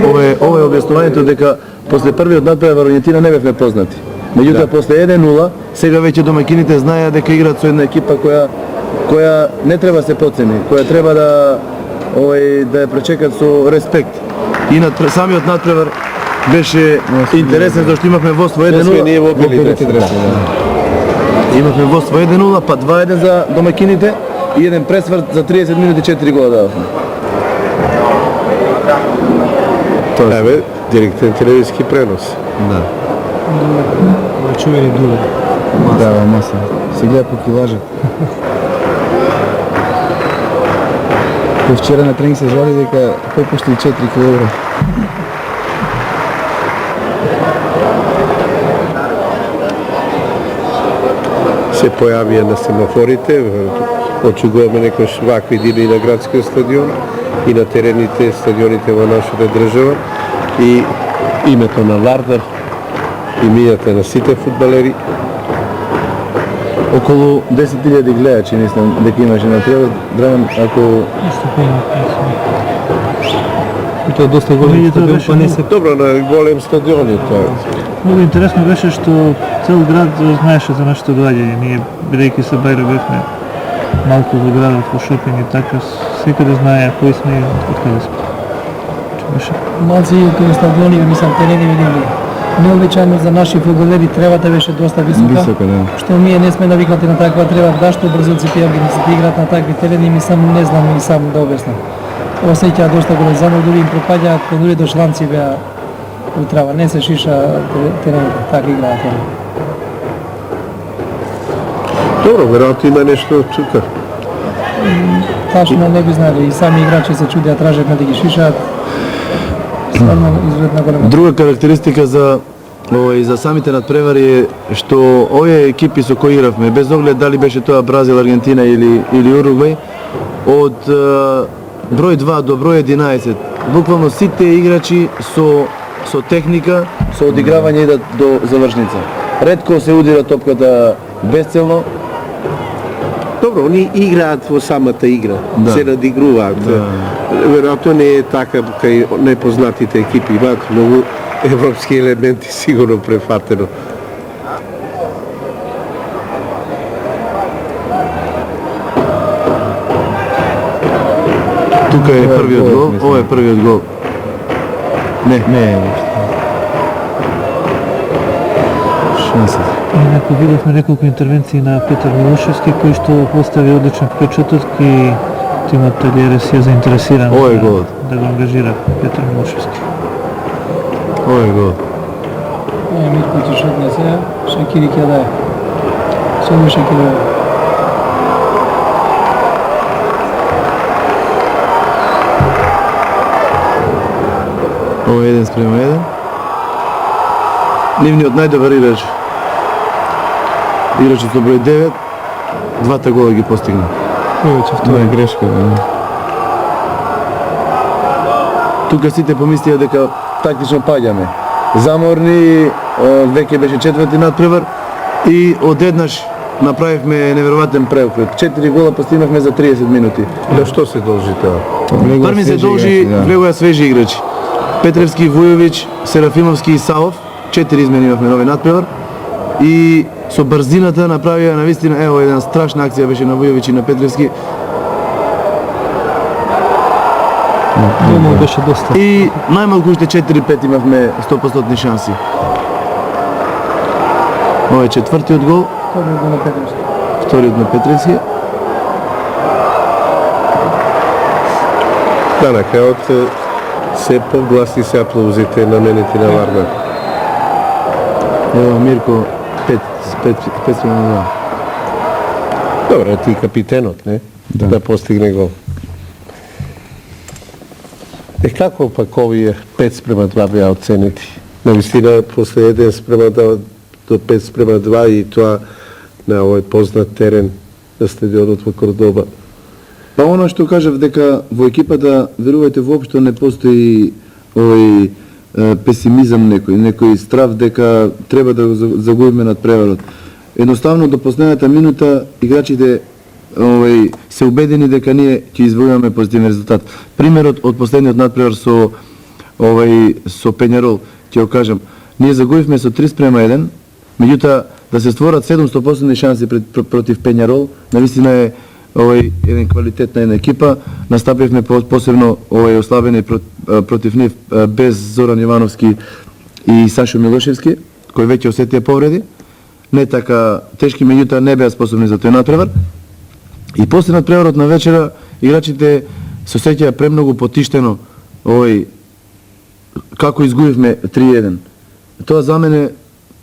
Ова е објаснувањето дека после првиот надпревар Аргентина не бевме познати. Меѓутоа после 1:0 сега веќе домаќините знаеа дека играат со една екипа која не треба се подцени, која треба да ја пречекат со респект. И самиот надпревар беше интересен зашто имавме водство 1:0. Ние во белите дреси. Имавме водство 1:0, па 2:1 за домаќините и еден пресврт за 30 минути 4 гола дававме. Еве, директен телевизиски пренос. Да. Чувени дуле. Да, маса. Се гледа по килажа. Кој вчера на тренинг се жали дека попушти 4 кг. Се појавија на семафорите, очигуваме некош вакви дини на градскиот стадион и на терените, стадионите во нашата држава и името на Вардар, имињата на сите фудбалери. Околу 10.000 гледачи, мислам, дека имаше на превод. Драган, ако И тоа доста голем Видите, стадион, беше па не се Добро, на голем стадион е тоа. Много интересно беше што цел град знаеше за нашето доаѓање. Ние, бидејќи се Бајра бевме малку во градот, во шопинг и така, секаде знаеа кои сме и откаде сме. Че беше Малци кои стадиони, мислам, терени видели. Необичајно за наши фудбалери тревата беше доста висока. Висока, да. Што ние не сме навикнати на таква трева, зашто бразилците и аргентинците играат на такви терени, мислам, не знам и сам да објаснам. Осеќаа доста голем замок, дури им пропаѓаат, дури до шланци беа у трава, не се шиша терените, така играат. Добро, веројатно има нешто тука. Ташно не би знали, и сами играчи се чудеа, тражат да ги шишаат. Стварно изгледна голема. друга карактеристика за за самите надпревари е што овие екипи со кои игравме, без оглед дали беше тоа Бразил, Аргентина или Уругвај, од број 2 до број 11, буквално сите играчи со техника, со одигравање идат до завршница. Ретко се удира топката безцелно. Добро, они играат во самата игра, Да. се надигруваат. Веројатно не е така кај непознатите екипи, имаат многу европски елементи сигурно префатено. Тука е првиот гол, ова е првиот гол. Не, Шанса. Инаку видовме неколку интервенции на Петар Милошевски, кој што постави одличен впечаток и тимот Талиерес е заинтересиран Ова е голот. да го ангажира Петар Милошевски. Ovo je gol. Mirko će šutne se, Šakiri ќе даде. Само Шакири. Ovo je 1:1. Нивниот најдобар играч. Играчот со број 9, двата гола ги постигна. Повеќе Това е грешка. Тука сите помислија дека тактично паѓаме. Заморни, веќе беше четврти надпревар и одеднаш направивме неверојатен преокрет. 4 гола постигнавме за 30 минути. На што се должи тоа? Први се должи влегоја свежи играчи. Петревски, Вујовиќ, Серафимовски и Саов. 4 измени имавме нови надпревар. И со брзината направија навистина, ево една страшна акција беше на Вујовиќ и на Петревски. Дома беше доста. И најмалку уште 4-5 имавме 100% шанси. Ова е четвртиот гол, Вториот гол на Петревски. вториот на Петревски. Да, на крајот се погласни се аплаузите на мените на Варна. Ево Мирко 5-2. Добре, ти капитенот, не? Да постигне гол. Како пак овие 5:2 беа оценети? Навистина, после 1:2 до 5:2 и тоа на овој познат терен на стадионот во Кордоба. Па оно што кажав дека во екипата, верувајте, воопшто не постои овој песимизам некој страв дека треба да го загубиме надпреварот. Едноставно до последната минута играчите се убедени дека ние ќе извојуваме позитивен резултат. Примерот од последниот надпревар со Пењарол, ќе го кажам, ние загубивме со 3:1, меѓутоа да се створат 700% шанси против Пењарол, навистина е еден квалитет на една екипа. Настапивме посебно ослабени против нив без Зоран Ивановски и Сашо Милошевски, кои веќе осетија повреди. Не така тешки, меѓутоа не беа способни за тој надпревар. И после надпреварот на вечера играчите се осеќаа премногу потиштено како изгубивме 3:1. Тоа за мене,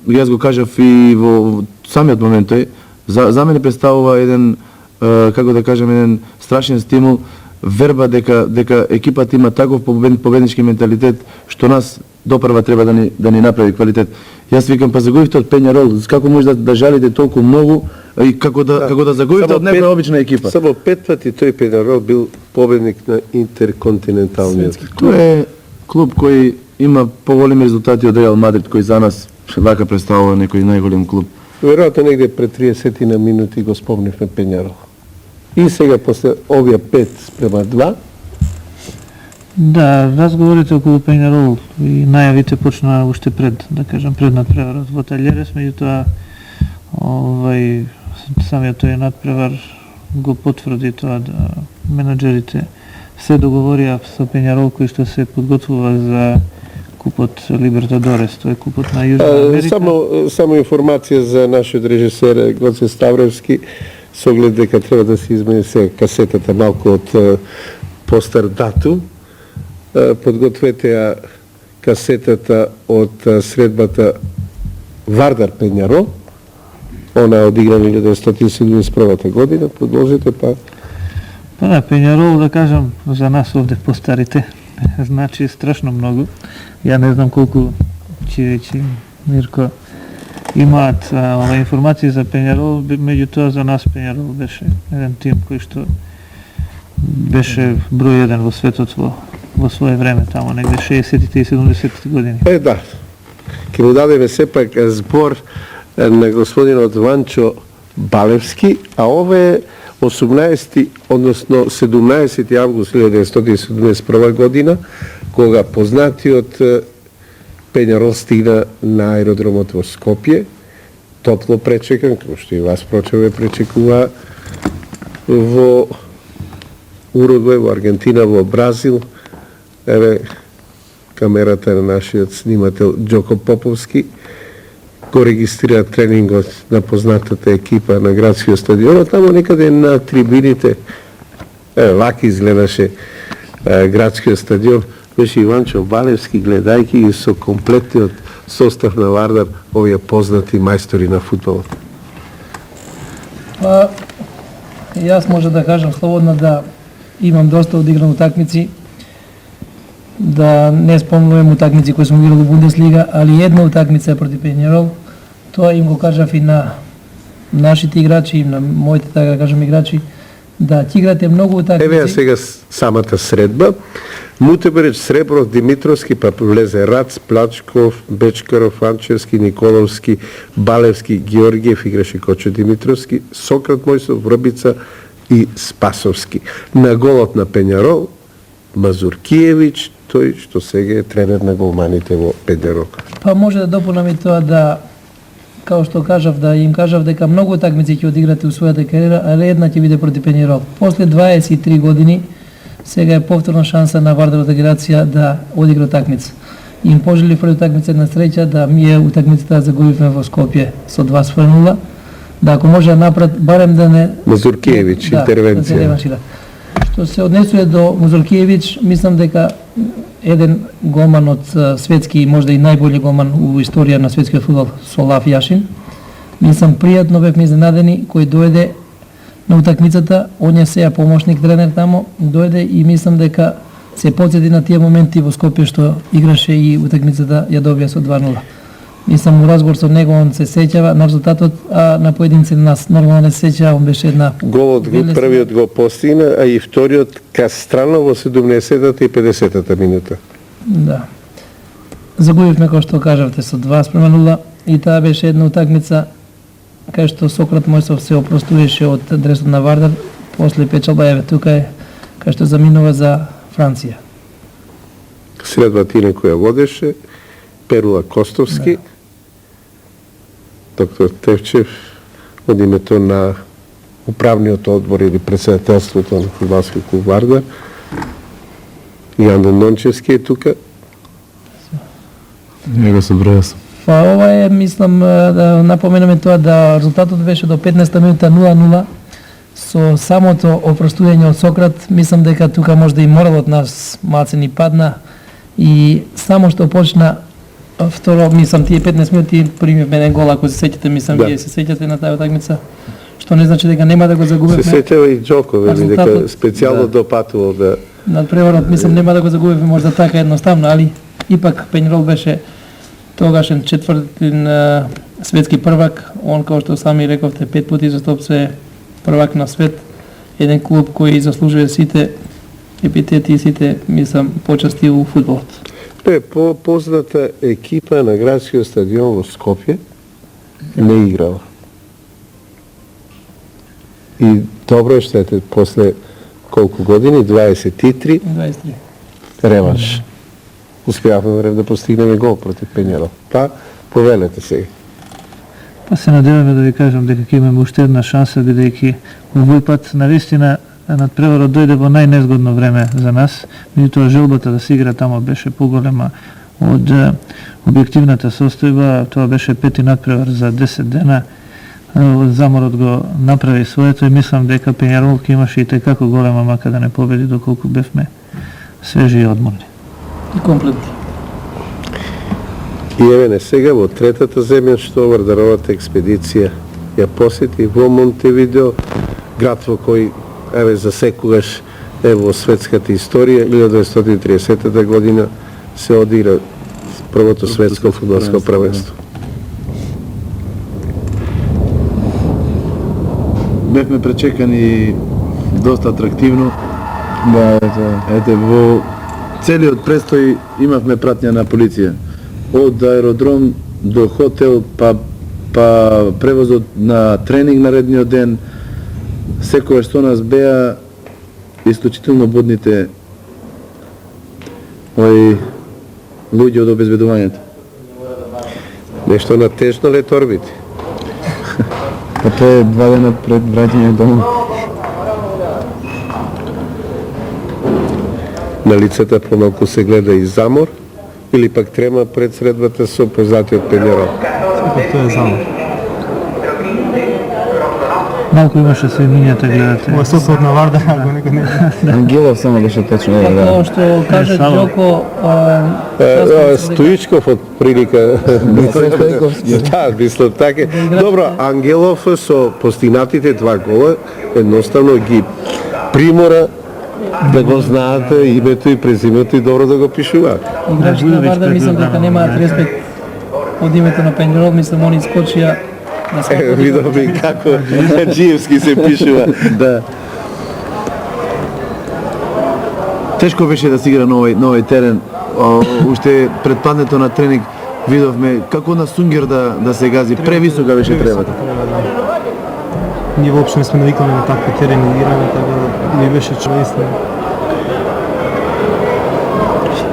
јас го кажав и во самиот момент тој, за мене представува еден, како да кажем, еден страшен стимул, верба дека екипата има таков победнички менталитет што нас допрва треба да ни направи квалитет. Јас викам, па загубивте од Пењарол, како може да жалите толку многу и како да загубите од некоја обична екипа? Само 5 пати тој Пењарол бил победник на интерконтиненталниот. Тоа е клуб кој има поголеми резултати од Реал Мадрид, кој за нас вака представува некој најголем клуб. Веројатно негде пред 30 на минути го спомнивме Пењарол. И сега после овие 5:2, Да, разговорите околу Пењарол и најавите почнаа уште пред, да кажам, пред надпреварот во Талјерес, меѓутоа самиот тој надпревар го потврди тоа да менаџерите се договорија со Пењарол кој што се подготвува за купот Либертадорес, тој е купот на Јужна Америка. само информација за нашиот режисер Гоце Ставровски, со оглед дека треба да се измени се касетата малку од постар датум. Подгответе ја касетата од средбата Вардар Пењарол, она е одиграна 1971 година, продолжите па. Па да, Пењарол, да кажам, за нас овде постарите, значи страшно многу. Ја не знам колку Чивеќи, Мирко имаат информации за Пењарол, меѓутоа за нас Пењарол беше еден тим кој што беше број еден во светот во свое време, тамо негде 60-тите и 70-тите години. Да, ќе му дадеме сепак збор на господинот Ванчо Балевски, а ова е 18, односно 17 август 1971 година, кога познатиот Пењарол стигна на аеродромот во Скопје, топло пречекан, како што и вас прочеве пречекува во Уругвај, во Аргентина, во Бразил. Еве камерата на нашиот снимател Џоко Поповски го регистрира тренингот на познатата екипа на градскиот стадион, тамо некаде на трибините, вака изгледаше градскиот стадион, беше Иванчо Балевски, гледајќи ги со комплетниот состав на Вардар, овие познати мајстори на фудбалот. Па, јас може да кажам слободно да имам доста одиграни утакмици, да не спомнувам утакмици кои сум играл во Бундеслига, али една утакмица е против Пењарол. Тоа им го кажав и на нашите играчи, и на моите, така да кажам, играчи, да ќе играте многу утакмици. Еве ја сега самата средба. Мутебереч, Сребров, Димитровски, па влезе Рац, Плачков, Бечкаров, Анчевски, Николовски, Балевски, Георгиев, играше Кочо Димитровски, Сократ Мојсов, Врбица и Спасовски. На голот на Пењарол, Мазуркиевич, тој што сега е тренер на голманите во Пењарол. Па може да дополнам и тоа да, као што кажав, да им кажав дека многу утакмици ќе одиграте у својата кариера, али една ќе биде против Пењарол. После 23 години, сега е повторна шанса на Вардаровата генерација да одигра утакмица. Им пожелив пред утакмица една среќа да ние утакмицата загубивме во Скопје со 2:0, да ако може да направат барем да не Мазуркиевич, интервенција. Да се реваншира. Што се однесува до Мазуркиевич, мислам дека еден голман од светски, можда и најбољи голман у историја на светскиот фудбал, Солав Јашин. Мислам пријатно бевме изненадени кој дојде на утакмицата, он е сеја помошник тренер тамо, дојде и мислам дека се потсети на тие моменти во Скопје што играше и утакмицата ја добија со 2:0. Мислам у разговор со него он се сеќава на резултатот, а на поединци нас нормално не се сеќава, он беше една Голот го првиот го постигна, а и вториот Кастрано во 70-та и 50-та минута. Да. Загубивме, како што кажавте, со 2:0 и таа беше една утакмица кај што Сократ Мојсов се опростуваше од дресот на Вардар, после печалба еве тука е кај што заминува за Франција. Средбата која водеше, Перула Костовски, доктор Тевчев, од името на управниот одбор или председателството на фудбалски клуб Вардар, и Андон Дончевски е тука. Него се броја. Па ова е, мислам, да напоменаме тоа да резултатот беше до 15 минута 0:0 со самото опростување од Сократ. Мислам дека тука можда и моралот нас малце ни падна и само што почна второ, мислам, тие 15 минути примивме еден гол, ако се сеќате, мислам, вие се сеќате на таа утакмица, што не значи дека нема да го загубиме. Се сеќава и Џокове, дека Резултатот, специјално допатувал да... Над преварот, мислам, нема да го загубиме можда така едноставно, али ипак Пењарол беше тогашен четвртин светски првак, он како што сами рековте 5 пати за стоп се првак на свет, еден клуб кој заслужува сите епитети и сите, мислам, почести у фудбалот. Не, позната екипа на градскиот стадион во Скопје не играла. И добро што ете после колку години, 23, 23. реванш. Успеавме време да постигнеме гол против Пењарол. Па, повелете сега. Па се надеваме да ви кажам дека ќе имаме уште една шанса, бидејќи овој пат навистина надпреварот дојде во најнезгодно време за нас, меѓутоа желбата да се игра тамо беше поголема од објективната состојба. Тоа беше пети надпревар за 10 дена. Заморот го направи своето и мислам дека Пењарол ќе имаше и текако голема мака да не победи доколку бевме свежи и одморни. И комплетни. И еве не сега во третата земја што Вардаровата експедиција ја посети во Монтевидео, град во кој еве за секогаш е во светската историја. 1930 година се одигра првото светско фудбалско првенство. Бевме пречекани доста атрактивно. Да, ето. Ете, во целиот престој имавме пратња на полиција. Од аеродром до хотел, па превозот на тренинг наредниот ден, секогаш со нас беа исклучително будните луѓе од обезбедувањето. Нешто натежно ле торбите. Па тоа е 2 дена пред враќање дома. На лицата помалку се гледа и замор, или пак трема пред средбата со познатиот Пењарол. Тоа е замор. Малко имаше свининјата, гледате. Ова сосот на Вардар, ако некој не знае. Ангелов само беше точно, да. Ovo što kaže samo. Đoko, Стоичков од прилика. Да, мислам така. Добро, Ангелов со постигнатите два гола едноставно ги примора да го знаат името и презимето и добро да го пишуваат. igrački na Vardar, mislim дека немаат респект од името на Пенџерол, мислам они скочија на свако Видовме како Хаджиевски се пишува. Да. Тешко беше да се игра на овој терен. Уште пред паднето на тренинг видовме како на Сунгер да се гази. Превисока беше тревата. Ние воопшто не сме навикнали на такви терени да играме, така да ми беше чудесно.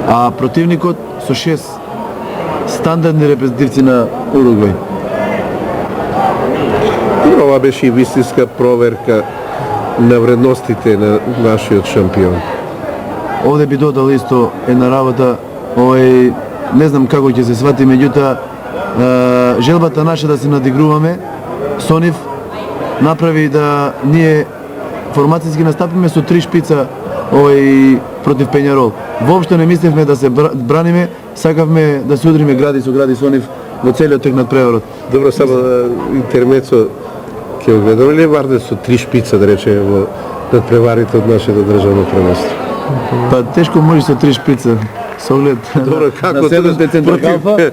А противникот со 6 стандардни репрезентативци на Уругвај. Ова беше и вистинска проверка на вредностите на нашиот шампион. Овде би додал исто една работа, не знам како ќе се свати, меѓутоа желбата наша да се надигруваме со нив направи да ние формацијски настапиме со 3 шпица против Пењарол. Воопшто не мислевме да се браниме, сакавме да се удриме гради со нив во целиот тек над преворот. Добро, само интермецо, ќе огледаме ли Вардар со 3 шпица, да речеме, во надпреварите од нашето државно првенство? Па тешко може со 3 шпица. Со оглед Добро, како на седмите централфа,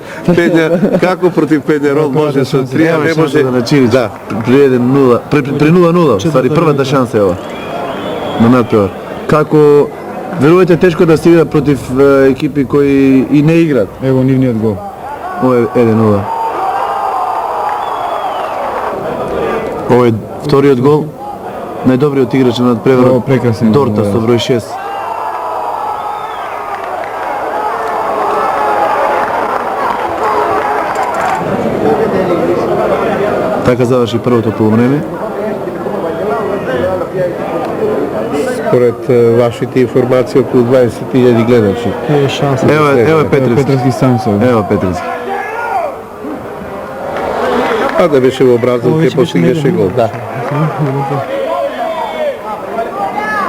како против Пењарол може со 3, а не може да начини. Да, при 1-0, при 0-0, ствари првата шанса е ова. На надпревар. Како верувате тешко да се игра против екипи кои и не играат. Ево нивниот гол. Ова е 1-0. Ова е вториот гол. Најдобриот играч на надпреварот. Ова прекрасен гол, Дорта да. со број 6. Така заврши првото полувреме. Според вашите информации околу 20.000 гледачи. Е шанса. Ево Петревски. Петровски Самсов. Ево Петревски. А да беше во Бразил, Ова ќе вече беше постигнеше негов. гол. Да.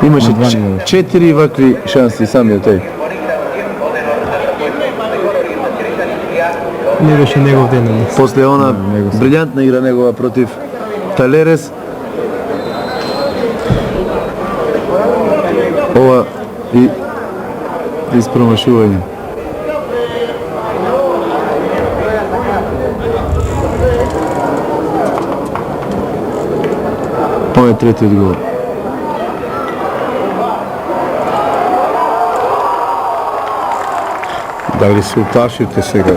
Имаше На 2 минути. 4 вакви шанси самиот тој. Не беше негов ден. После она негов. брилјантна игра негова против Талерес. Ова и испромашување. Ова е третиот гол. Дали се уплашите сега?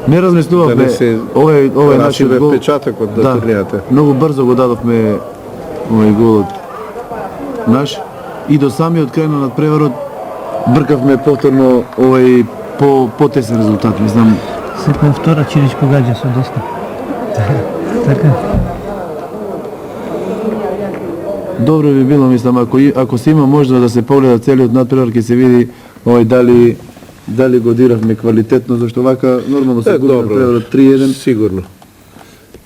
Не размислувавме, Дали се ова е нашиот расиве гол. впечатокот на турнијата? Многу брзо го дадовме овој голот наш и до самиот крај на надпреварот бркавме повторно потесен резултат, мислам. Секоја втора Чирич погаѓа со доста. Така. Добро би било, мислам, ако се има можност да се погледа целиот надпревар, ќе се види дали го диравме квалитетно, зашто вака нормално се губи надпреварот 3-1. Сигурно.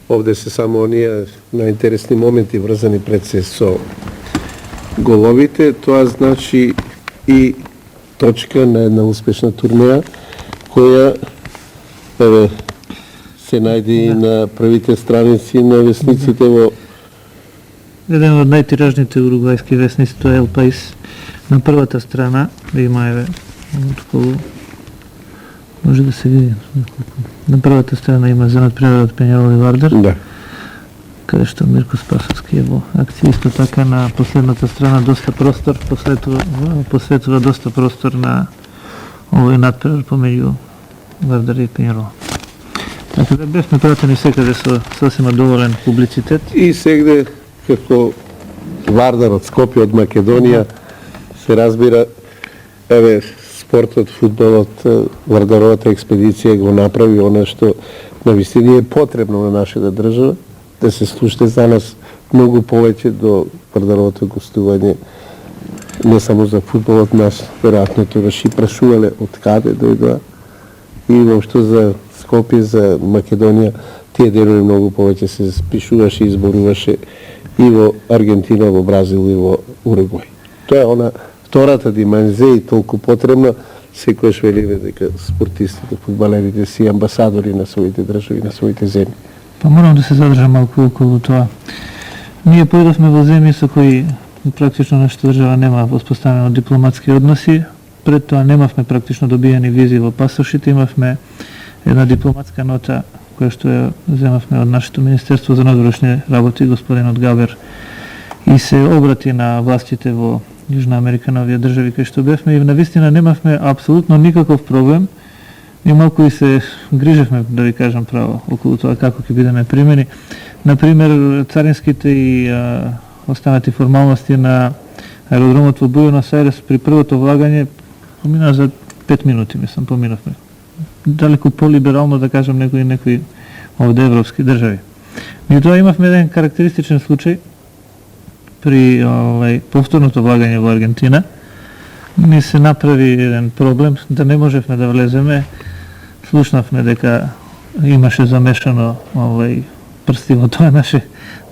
Овде се само оние најинтересни моменти врзани пред се со головите. Тоа значи и точка на една успешна турнеја, која се најде и на првите страници на весниците во Еден од најтиражните уругвајски весници, тоа е Ел Паис. На првата страна има отколу може да се види. На првата страна има за надпреварот Пењарол и Вардар, Да. каде што Мирко Спасовски е во акција. Исто така на последната страна доста простор, посветува доста простор на овој надпревар помеѓу Вардар и Пењарол. Така да бевме пратени секаде со сосема доволен публицитет. И сегде, како Вардар од Скопје, од Македонија, се разбира, спортот, фудбалот, Вардаровата експедиција го направи она што навистина е потребно на нашата држава, да се слушне за нас многу повеќе до Вардаровото гостување, не само за фудбалот, нас веројатно тогаш и прашувале од каде дојдоа и воопшто за Скопје, за Македонија, тие денови многу повеќе се спишуваше и зборуваше и во Аргентина, во Бразил и во Уругвај. Тоа е она втората димензија и толку потребна. Секојаш велиме дека спортистите, фудбалерите си амбасадори на своите држави, на своите земји. Па морам да се задржам малку околу тоа. Ние појдовме во земји со кои практично нашата држава нема воспоставено дипломатски односи. Пред тоа немавме практично добиени визи во пасошите, имавме една дипломатска нота која што ја земавме од нашето Министерство за надворешни работи, господинот Габер, и се обрати на властите во Јужна Америка, на овие држави кај што бевме, и навистина немавме апсолутно никаков проблем. И малку и се грижевме, да ви кажам право, околу тоа како ќе бидеме примени. Например, царинските и останати формалности на аеродромот во Буенос Ајрес при првото влагање помина за 5 минути, мислам, поминавме. Далеку по-либерално, да кажам, некои овде европски држави. Меѓутоа имавме еден карактеристичен случај при повторното влагање во Аргентина. Ни се направи еден проблем да не можевме да влеземе. Слушнавме дека имаше замешано прсти во тоа наше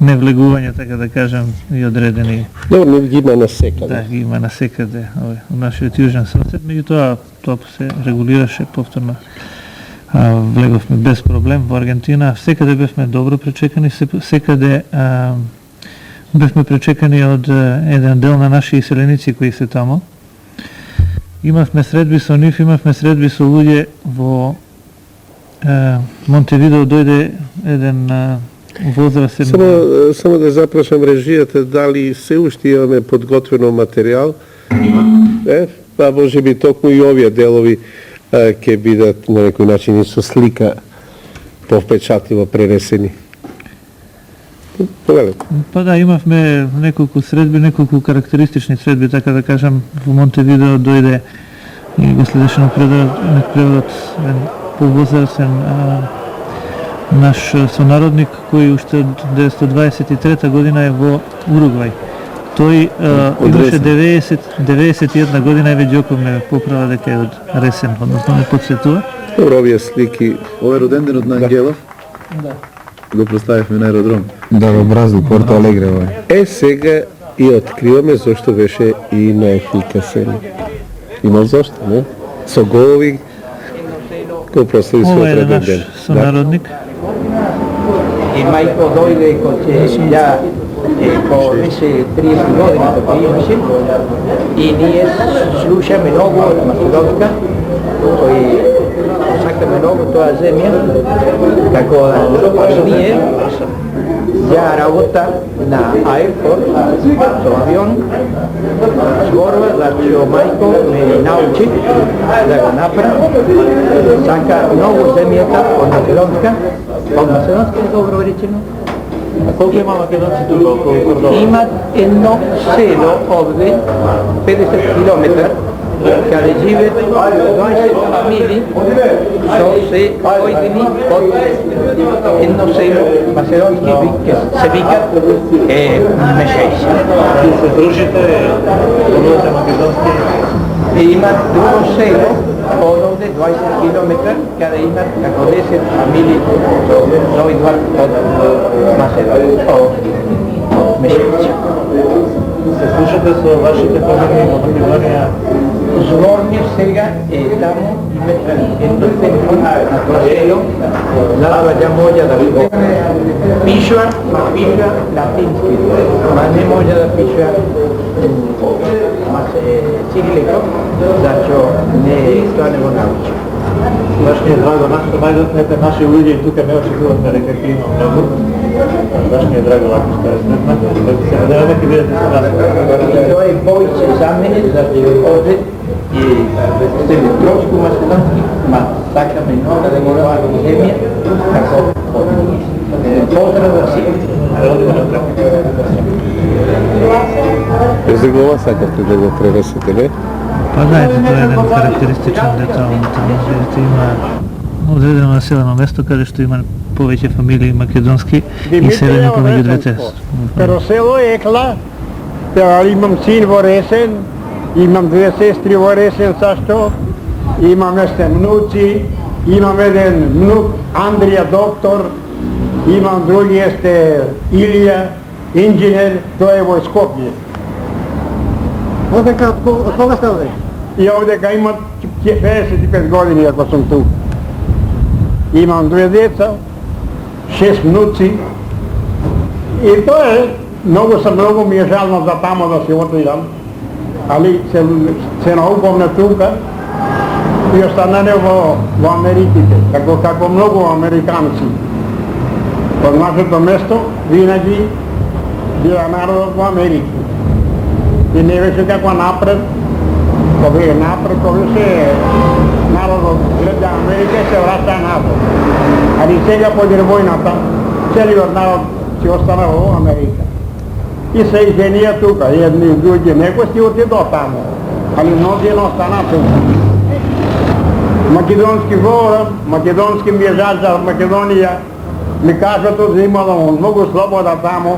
невлегување, така да кажем, и одредени. Добро, не ги има насекаде. Да, ги има насекаде во нашиот јужен сосед, меѓутоа тоа се регулираше повторно. Влеговме без проблем во Аргентина, секаде бевме добро пречекани, секаде бевме пречекани од еден дел на наши иселеници кои се тамо. Имавме средби со нив, имавме средби со луѓе во Монтевидео, дојде еден возрастен... Само да запрашам режијата, дали се уште имаме подготвено материјал? Па може би токму и овие делови ќе бидат на некој начин и со слика повпечатливо пренесени. Па да, имавме неколку средби, неколку карактеристични средби, така да кажам, во Монтевидео дојде и го следеше на превод повозрастен наш сонародник кој уште од 1923 година е во Уругвај. Тој имаше 91 година и веќе околу ме поправа дека е од Ресен, односно ме подсетува. Добро, овие слики. Ова е роден денот на Ангелов. Да. Го представивме на аеродром. Да, во Бразил, Порто Алегре, ова. Сега и откриваме зашто беше и наефикасен. Има зашто, не? Со голови кој прослави Ова својот е роден наш ден. сонародник. I majko dojde ko će ja po više 30 godina kako imaše i nije slušame mnogo od Makedonska koji sakame mnogo toa zemlja kako nije ja работа на аеропорт со авион зборува за че мајко ме научи да го направам сака многу земјата од Македонска од Македонска е добро речено. Колку има македонци тука околу Кордова? Има едно село овде 50 километра каде живеат 20 фамилии што се појдени од едно село македонски се вика Мешејси. Се дружите, говорите македонски? Има друго село од овде 20 километра каде имат како 10 фамилии дојдват од Македонија, од Мешејси. Се слушате со вашите фамилии во Македонија? Зворни сега е таму, имате едно телефон на тоа село, затоа ја може да го пишува, ма пишува латински, ма не може да пишува циглеко, зашто тоа не го научи. Баш ми е драго, нашето најдоснете наши луѓе и тука не очекуваме дека ќе има многу. Баш ми е драго вака што е сретна, да се надеваме ќе бидете со нас. И тоа е повеќе за мене, зашто овде и се ми трошку македонски, ма сакаме много да го влагам земја, како поздрав за сите. За глава сакате да го пренесете, не? Па да, ето тоа е еден карактеристичен детал. Видите, има одредено населено место каде што има повеќе фамилии македонски и селени помеѓу двете. Pero село Екла, имам син во Ресен, имам две сестри во Ресен сашто, имам еште внуци, имам еден внук Андрија доктор, Imam drugi jeste Ilija, inženjer, to je u Skopje. Od koga ste ovdje? I ovdje ga imam 55 godina ako sam tu. Imam 2 djeca, 6 vnuci i to je, mnogo mi je žalno za tamo da se otiđam, ali se naukam na tuka i ostanane u Amerikite, kako mnogo Amerikanci. Od našето mesto винаги била народот во Америка. И не беше како напред, кога е напред, кога се народот гледа Америка и се врата назад. Али сега подир војната, целиот народ си остана во Америка. И се изенија тука, едни луѓе, некои си отидо тамо, али многи не остана тука. Македонски говорам, македонски ми е жал за Македонија, ми кажат да имало многу слобода тамо,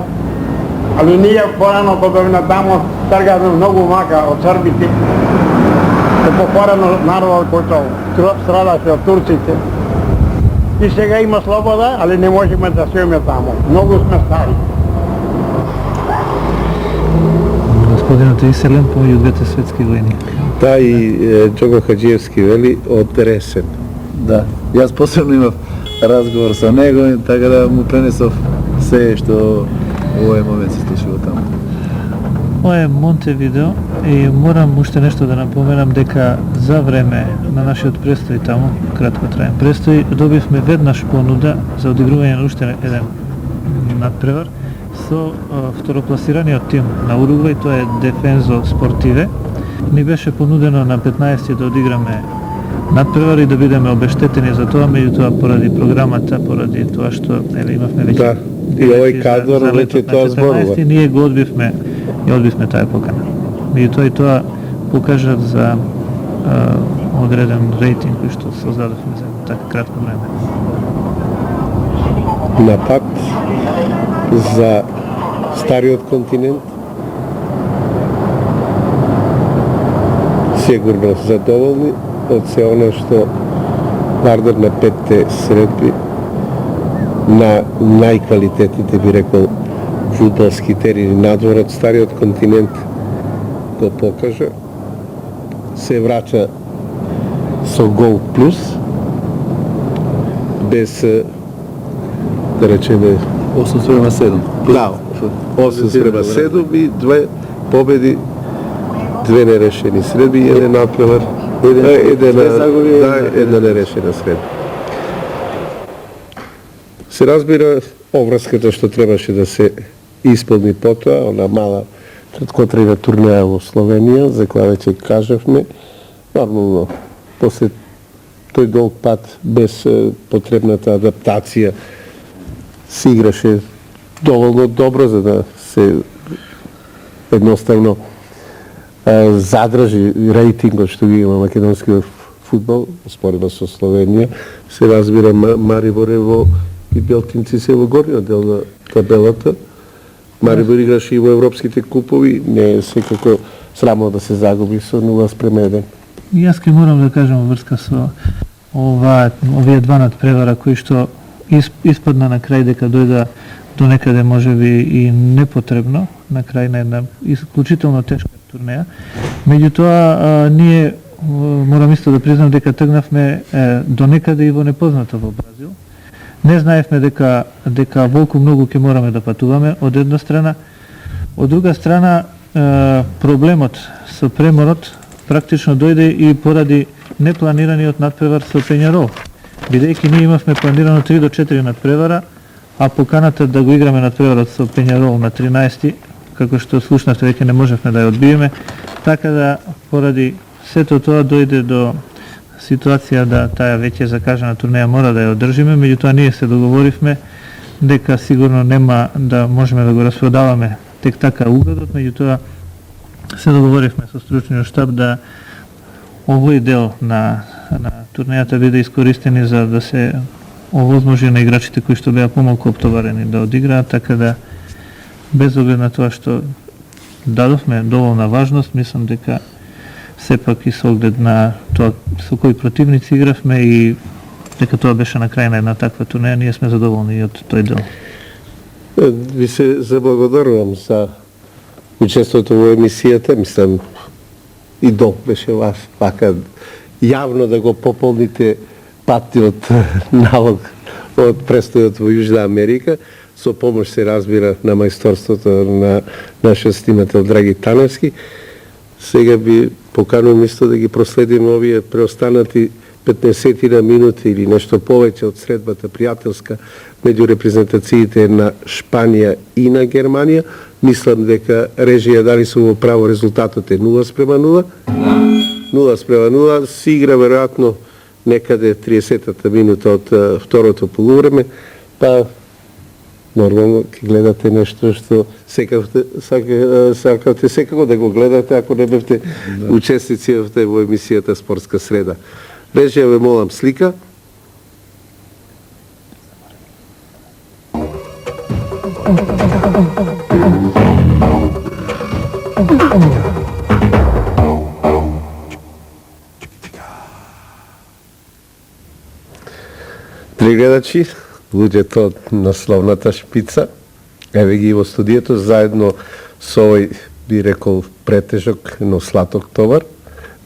ali nije porano podobina tamo trgano mnogo maka od Srbite, po porano naroda koji stradaše od Turcite. I сега има sloboda, ali ne možemo da sveme tamo. Mnogo smo stari. Господинот е иселен помеѓу двете светски војни. Да, и Джого Хаджиевски вели од Ресен. Да, јас посебно имав разговор со него, така да му пренесов се што во овој момент се случува таму. Ова е Монтевидео и морам уште нешто да напоменам дека за време на нашиот престој таму, кратко траен престој, добивме веднаш понуда за одигрување на уште еден надпревар со второпласираниот тим на Уругвај, тоа е Дефензо Спортиве. Ни беше понудено на 15 да одиграме надпревар и да бидеме обештетени за тоа, меѓутоа поради програмата, поради тоа што имавме веќе Да, и овој кадар веќе тоа зборува. Ние го одбивме таа покана. Меѓутоа и тоа покажа за одреден рейтинг кој што создадовме за така кратко време. На пат за стариот континент, сигурно задоволни од се оно што Вардар на 5 средби на најквалитетните, би рекол, фудбалски терени надвор од стариот континент го покажа. Се врача со гол плюс, без, да речеме, 8:7. да, 8:7 и 2 победи, 2 нерешени средби и еден надпревар, една нерешена средба. Се разбира обврската што требаше да се исполни потоа, она мала краткотрајна турнеја во Словенија, за која веќе кажавме, нормално, после тој долг пат без потребната адаптација се играше доволно добро за да се едноставно задржи рейтингот што ги има македонскиот фудбал, споредно со Словенија. Се разбира Марибор е во и Белтинци се во горниот дел на табелата. Марибор играше и во европските купови, не е секако срамно да се загуби со 0:1. И јас ке морам да кажам во врска со овие два надпревара кои што испадна на крај дека дојда до некаде можеби и непотребно на крај на една исклучително тешка турнеја. Меѓутоа ние морам исто да признам дека тргнавме до некаде и во непознато во Бразил. Не знаевме дека волку многу ќе мораме да патуваме од една страна. Од друга страна проблемот со преморот практично дојде и поради непланираниот надпревар со Пењарол. Бидејќи ние имавме планирано 3 до 4 надпревара, а поканата да го играме надпреварот со Пењарол на 13, како што слушнавте, веќе не можевме да ја одбиеме, така да поради сето тоа дојде до ситуација да таа веќе закажана турнеја мора да ја одржиме, меѓутоа ние се договоривме дека сигурно нема да можеме да го распродаваме тек така угодот, меѓутоа се договоривме со стручниот штаб да овој дел на турнејата биде искористени за да се овозможи на играчите кои што беа помалку оптоварени да одиграат, така да без оглед на тоа што дадовме доволна важност, мислам дека сепак и со оглед на тоа со кои противници игравме и дека тоа беше на крај на една таква турнеја, ние сме задоволни и од тој дел. Ви се заблагодарувам за учеството во емисијата, мислам и долг беше вас, вака јавно да го пополните патниот налог од престојот во Јужна Америка, со помош се разбира на мајсторството на нашиот снимател Драги Таневски. Сега би поканувам исто да ги проследиме овие преостанати 15 минути или нешто повеќе од средбата пријателска меѓу репрезентациите на Шпанија и на Германија. Мислам дека режија дали сум во право, резултатот е 0:0. 0:0 се игра веројатно некаде 30-та минута од второто полувреме, па нормално ќе гледате нешто што сакавте секако да го гледате ако не бевте учесници во емисијата Спортска среда. Режија, ве молам, слика. Драги гледачи, луѓето од насловната шпица, еве ги во студиото, заедно со овој, би рекол, претежок, но слаток товар,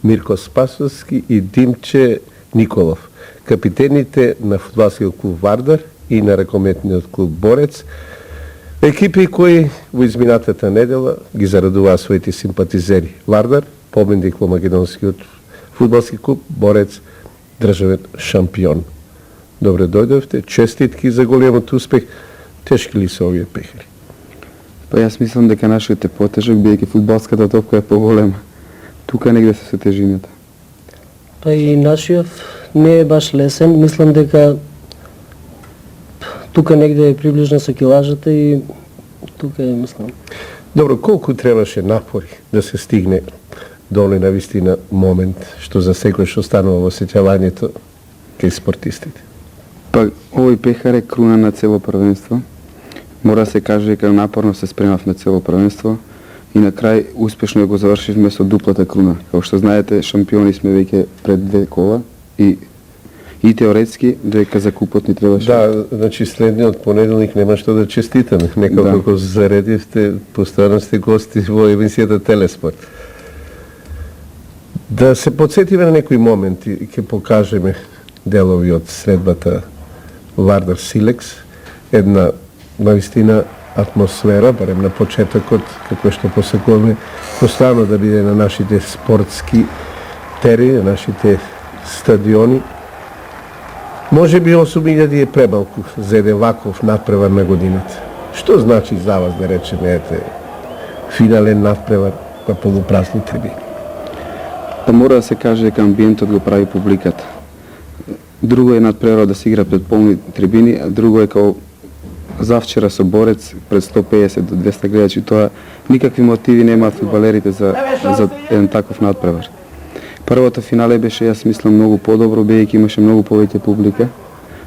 Мирко Спасовски и Димче Николов, капитените на фудбалскиот клуб Вардар и на ракометниот клуб Борец, екипи кои во изминатата недела ги зарадуваа своите симпатизери. Вардар, победник во македонскиот фудбалски клуб, Борец, државен шампион. Добре дојдовте, честитки за големот успех. Тешки ли се овие пехари? Па јас мислам дека нашиот е потежок, бидејќи фудбалската топка е поголема. Тука негде се тежината. Па и нашиот не е баш лесен. Мислам дека тука негде е приближно со килажата и тука е, мислам. Добро, колку требаше напори да се стигне до оној навистина момент што за секој што останува во сеќавањето кај спортистите? Па овој пехар е круна на цело првенство. Мора да се каже дека напорно се спремавме цело првенство и на крај успешно го завршивме со дуплата круна. Како што знаете, шампиони сме веќе пред 2 кола и теоретски дека за купот ни требаше. Да, значи следниот понеделник нема што да честитаме. Некако како заредивте, постојано сте гости во емисијата Телеспорт. Да се подсетиме на некои моменти и ќе покажеме делови од средбата Вардар Силекс, една навистина атмосфера, барем на почетокот, како што посекуваме, постојано да биде на нашите спортски терени, на нашите стадиони. Може би 8.000 е премалку за еден ваков надпревар на годината. Што значи за вас, да речеме, финален надпревар на полупразни трибини? Па мора да се каже дека амбиентот го прави публиката. Друго е надпревар да се игра пред полни трибини, а друго е као завчера со Борец пред 150 до 200 гледачи. Тоа никакви мотиви немаат фудбалерите за еден таков надпревар. Првото финале беше, јас мислам, многу подобро, бидејќи имаше многу повеќе публика.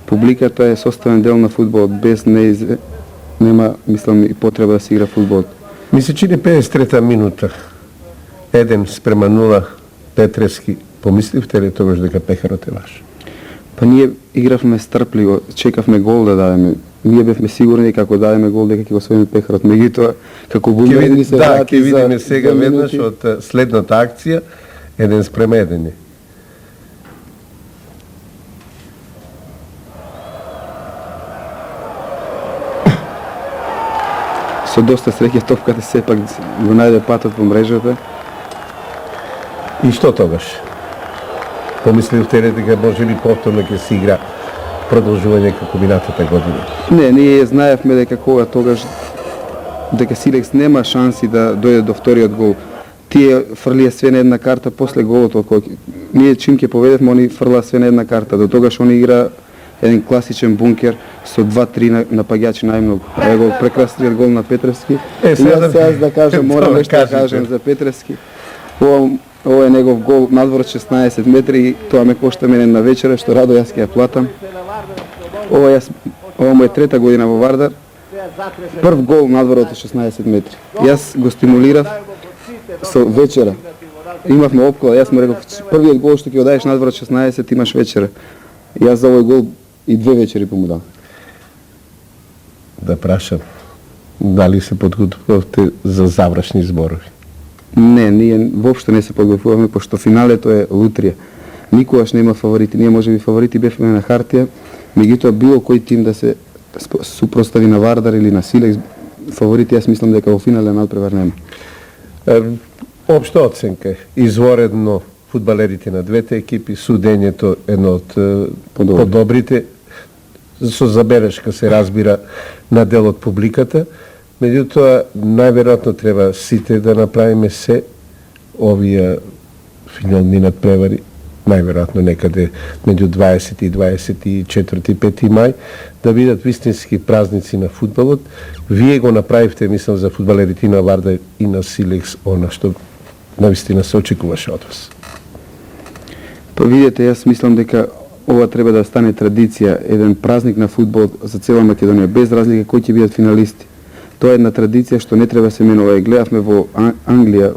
Публиката е составен дел на фудбалот, без нејзе нема, мислам, и потреба да се игра фудбалот. Ми се чини 53-та минута, 1:0 Петревски. Помисливте ли тогаш дека пехарот е ваш? Па ние игравме стрпливо, чекавме гол да дадеме. Ние бевме сигурни како дадеме гол дека ќе го освоиме пехарот. Меѓутоа, како бумеранг ни се врати ќе видиме сега веднаш од следната акција 1:1. Со доста среќа топката сепак го најде патот во мрежата. И што тогаш? Помисливте ли дека може би повторно ќе се игра продолжување како минатата година? Не, ние знаевме дека кога тогаш дека Силекс нема шанси да дојде до вториот гол. Тие фрлија све на една карта после голот, ние чим ќе поведевме, они фрлаа све на една карта. До тогаш они игра еден класичен бункер со 2-3 напаѓачи најмногу. Ево го прекрасниот гол на Петревски. Сега да кажам, морам нешто да кажам за Петревски. Ова е негов гол надвор 16 метри и тоа ме кошта мене на вечера, што радо јас ќе ја платам. Ова му е 3-та година во Вардар. Прв гол надвор од 16 метри. Јас го стимулирав со вечера. Имавме опкола, јас му реков, првиот гол што ќе го дадеш надвор од 16, имаш вечера. Јас за овој гол и 2 вечери помудам. Да прашам, дали се подготвувавте за завршни зборови? Не, ние воопшто не се подготвуваме, пошто финалето е лутрија. Никогаш нема фаворити. Ние можеби фаворити бевме на хартија, меѓутоа било кој тим да се супростави на Вардар или на Силекс, фаворити јас мислам дека во финален надпревар нема. Општа оценка, изворедно фудбалерите на двете екипи, судењето едно од подобрите, со забелешка се разбира на дел од публиката, меѓутоа најверојатно треба сите да направиме се овие финални надпревари, најверојатно некаде меѓу 20 и 24 и 5 мај, да бидат вистински празници на фудбалот. Вие го направивте, мислам, за фудбалерите на Вардар и на Силекс, она што навистина се очекуваше од вас. Па видете, јас мислам дека ова треба да стане традиција, еден празник на фудбал за цела Македонија, без разлика кои ќе бидат финалисти. Тоа е една традиција што не треба се менува. И гледавме во Англија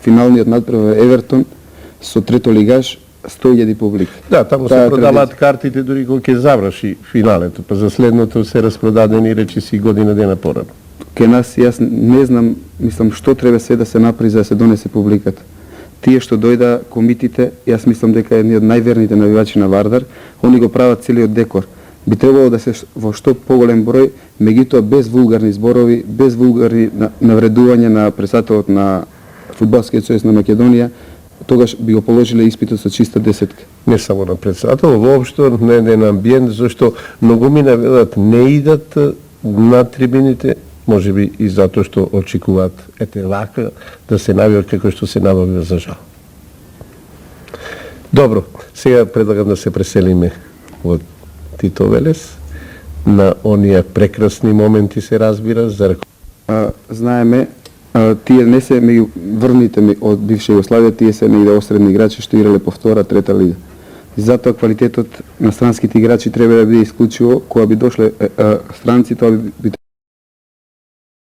финалниот надпревар Евертон со трето лигаш 100.000 публика. Да, таму се продаваат картите дури кога ќе заврши финалето, па за следното се распродадени речиси година дена порано. Ке нас, јас не знам, мислам, што треба се да се направи за да се донесе публиката. Тие што дојда комитите, јас мислам дека едни од најверните навивачи на Вардар, они го прават целиот декор. Би требало да се во што поголем број, меѓутоа без вулгарни зборови, без вулгарни навредување на председателот на Фудбалскиот сојуз на Македонија, тогаш би го положиле испитот со чиста десетка. Не само на председател, воопшто на еден амбиент, зашто многумина велат не идат на трибините, можеби и затоа што очекуваат ете вака да се навијат како што се навија за жал. Добро, сега предлагам да се преселиме од Тито Велес на оние прекрасни моменти, се разбира, за знаеме, тие не се меѓу врвните од бивша Југославија, тие се негде осредни играчи што играле по втора, трета лига. И затоа квалитетот на странските играчи треба да биде исклучиво, кога би дошле странци, тоа би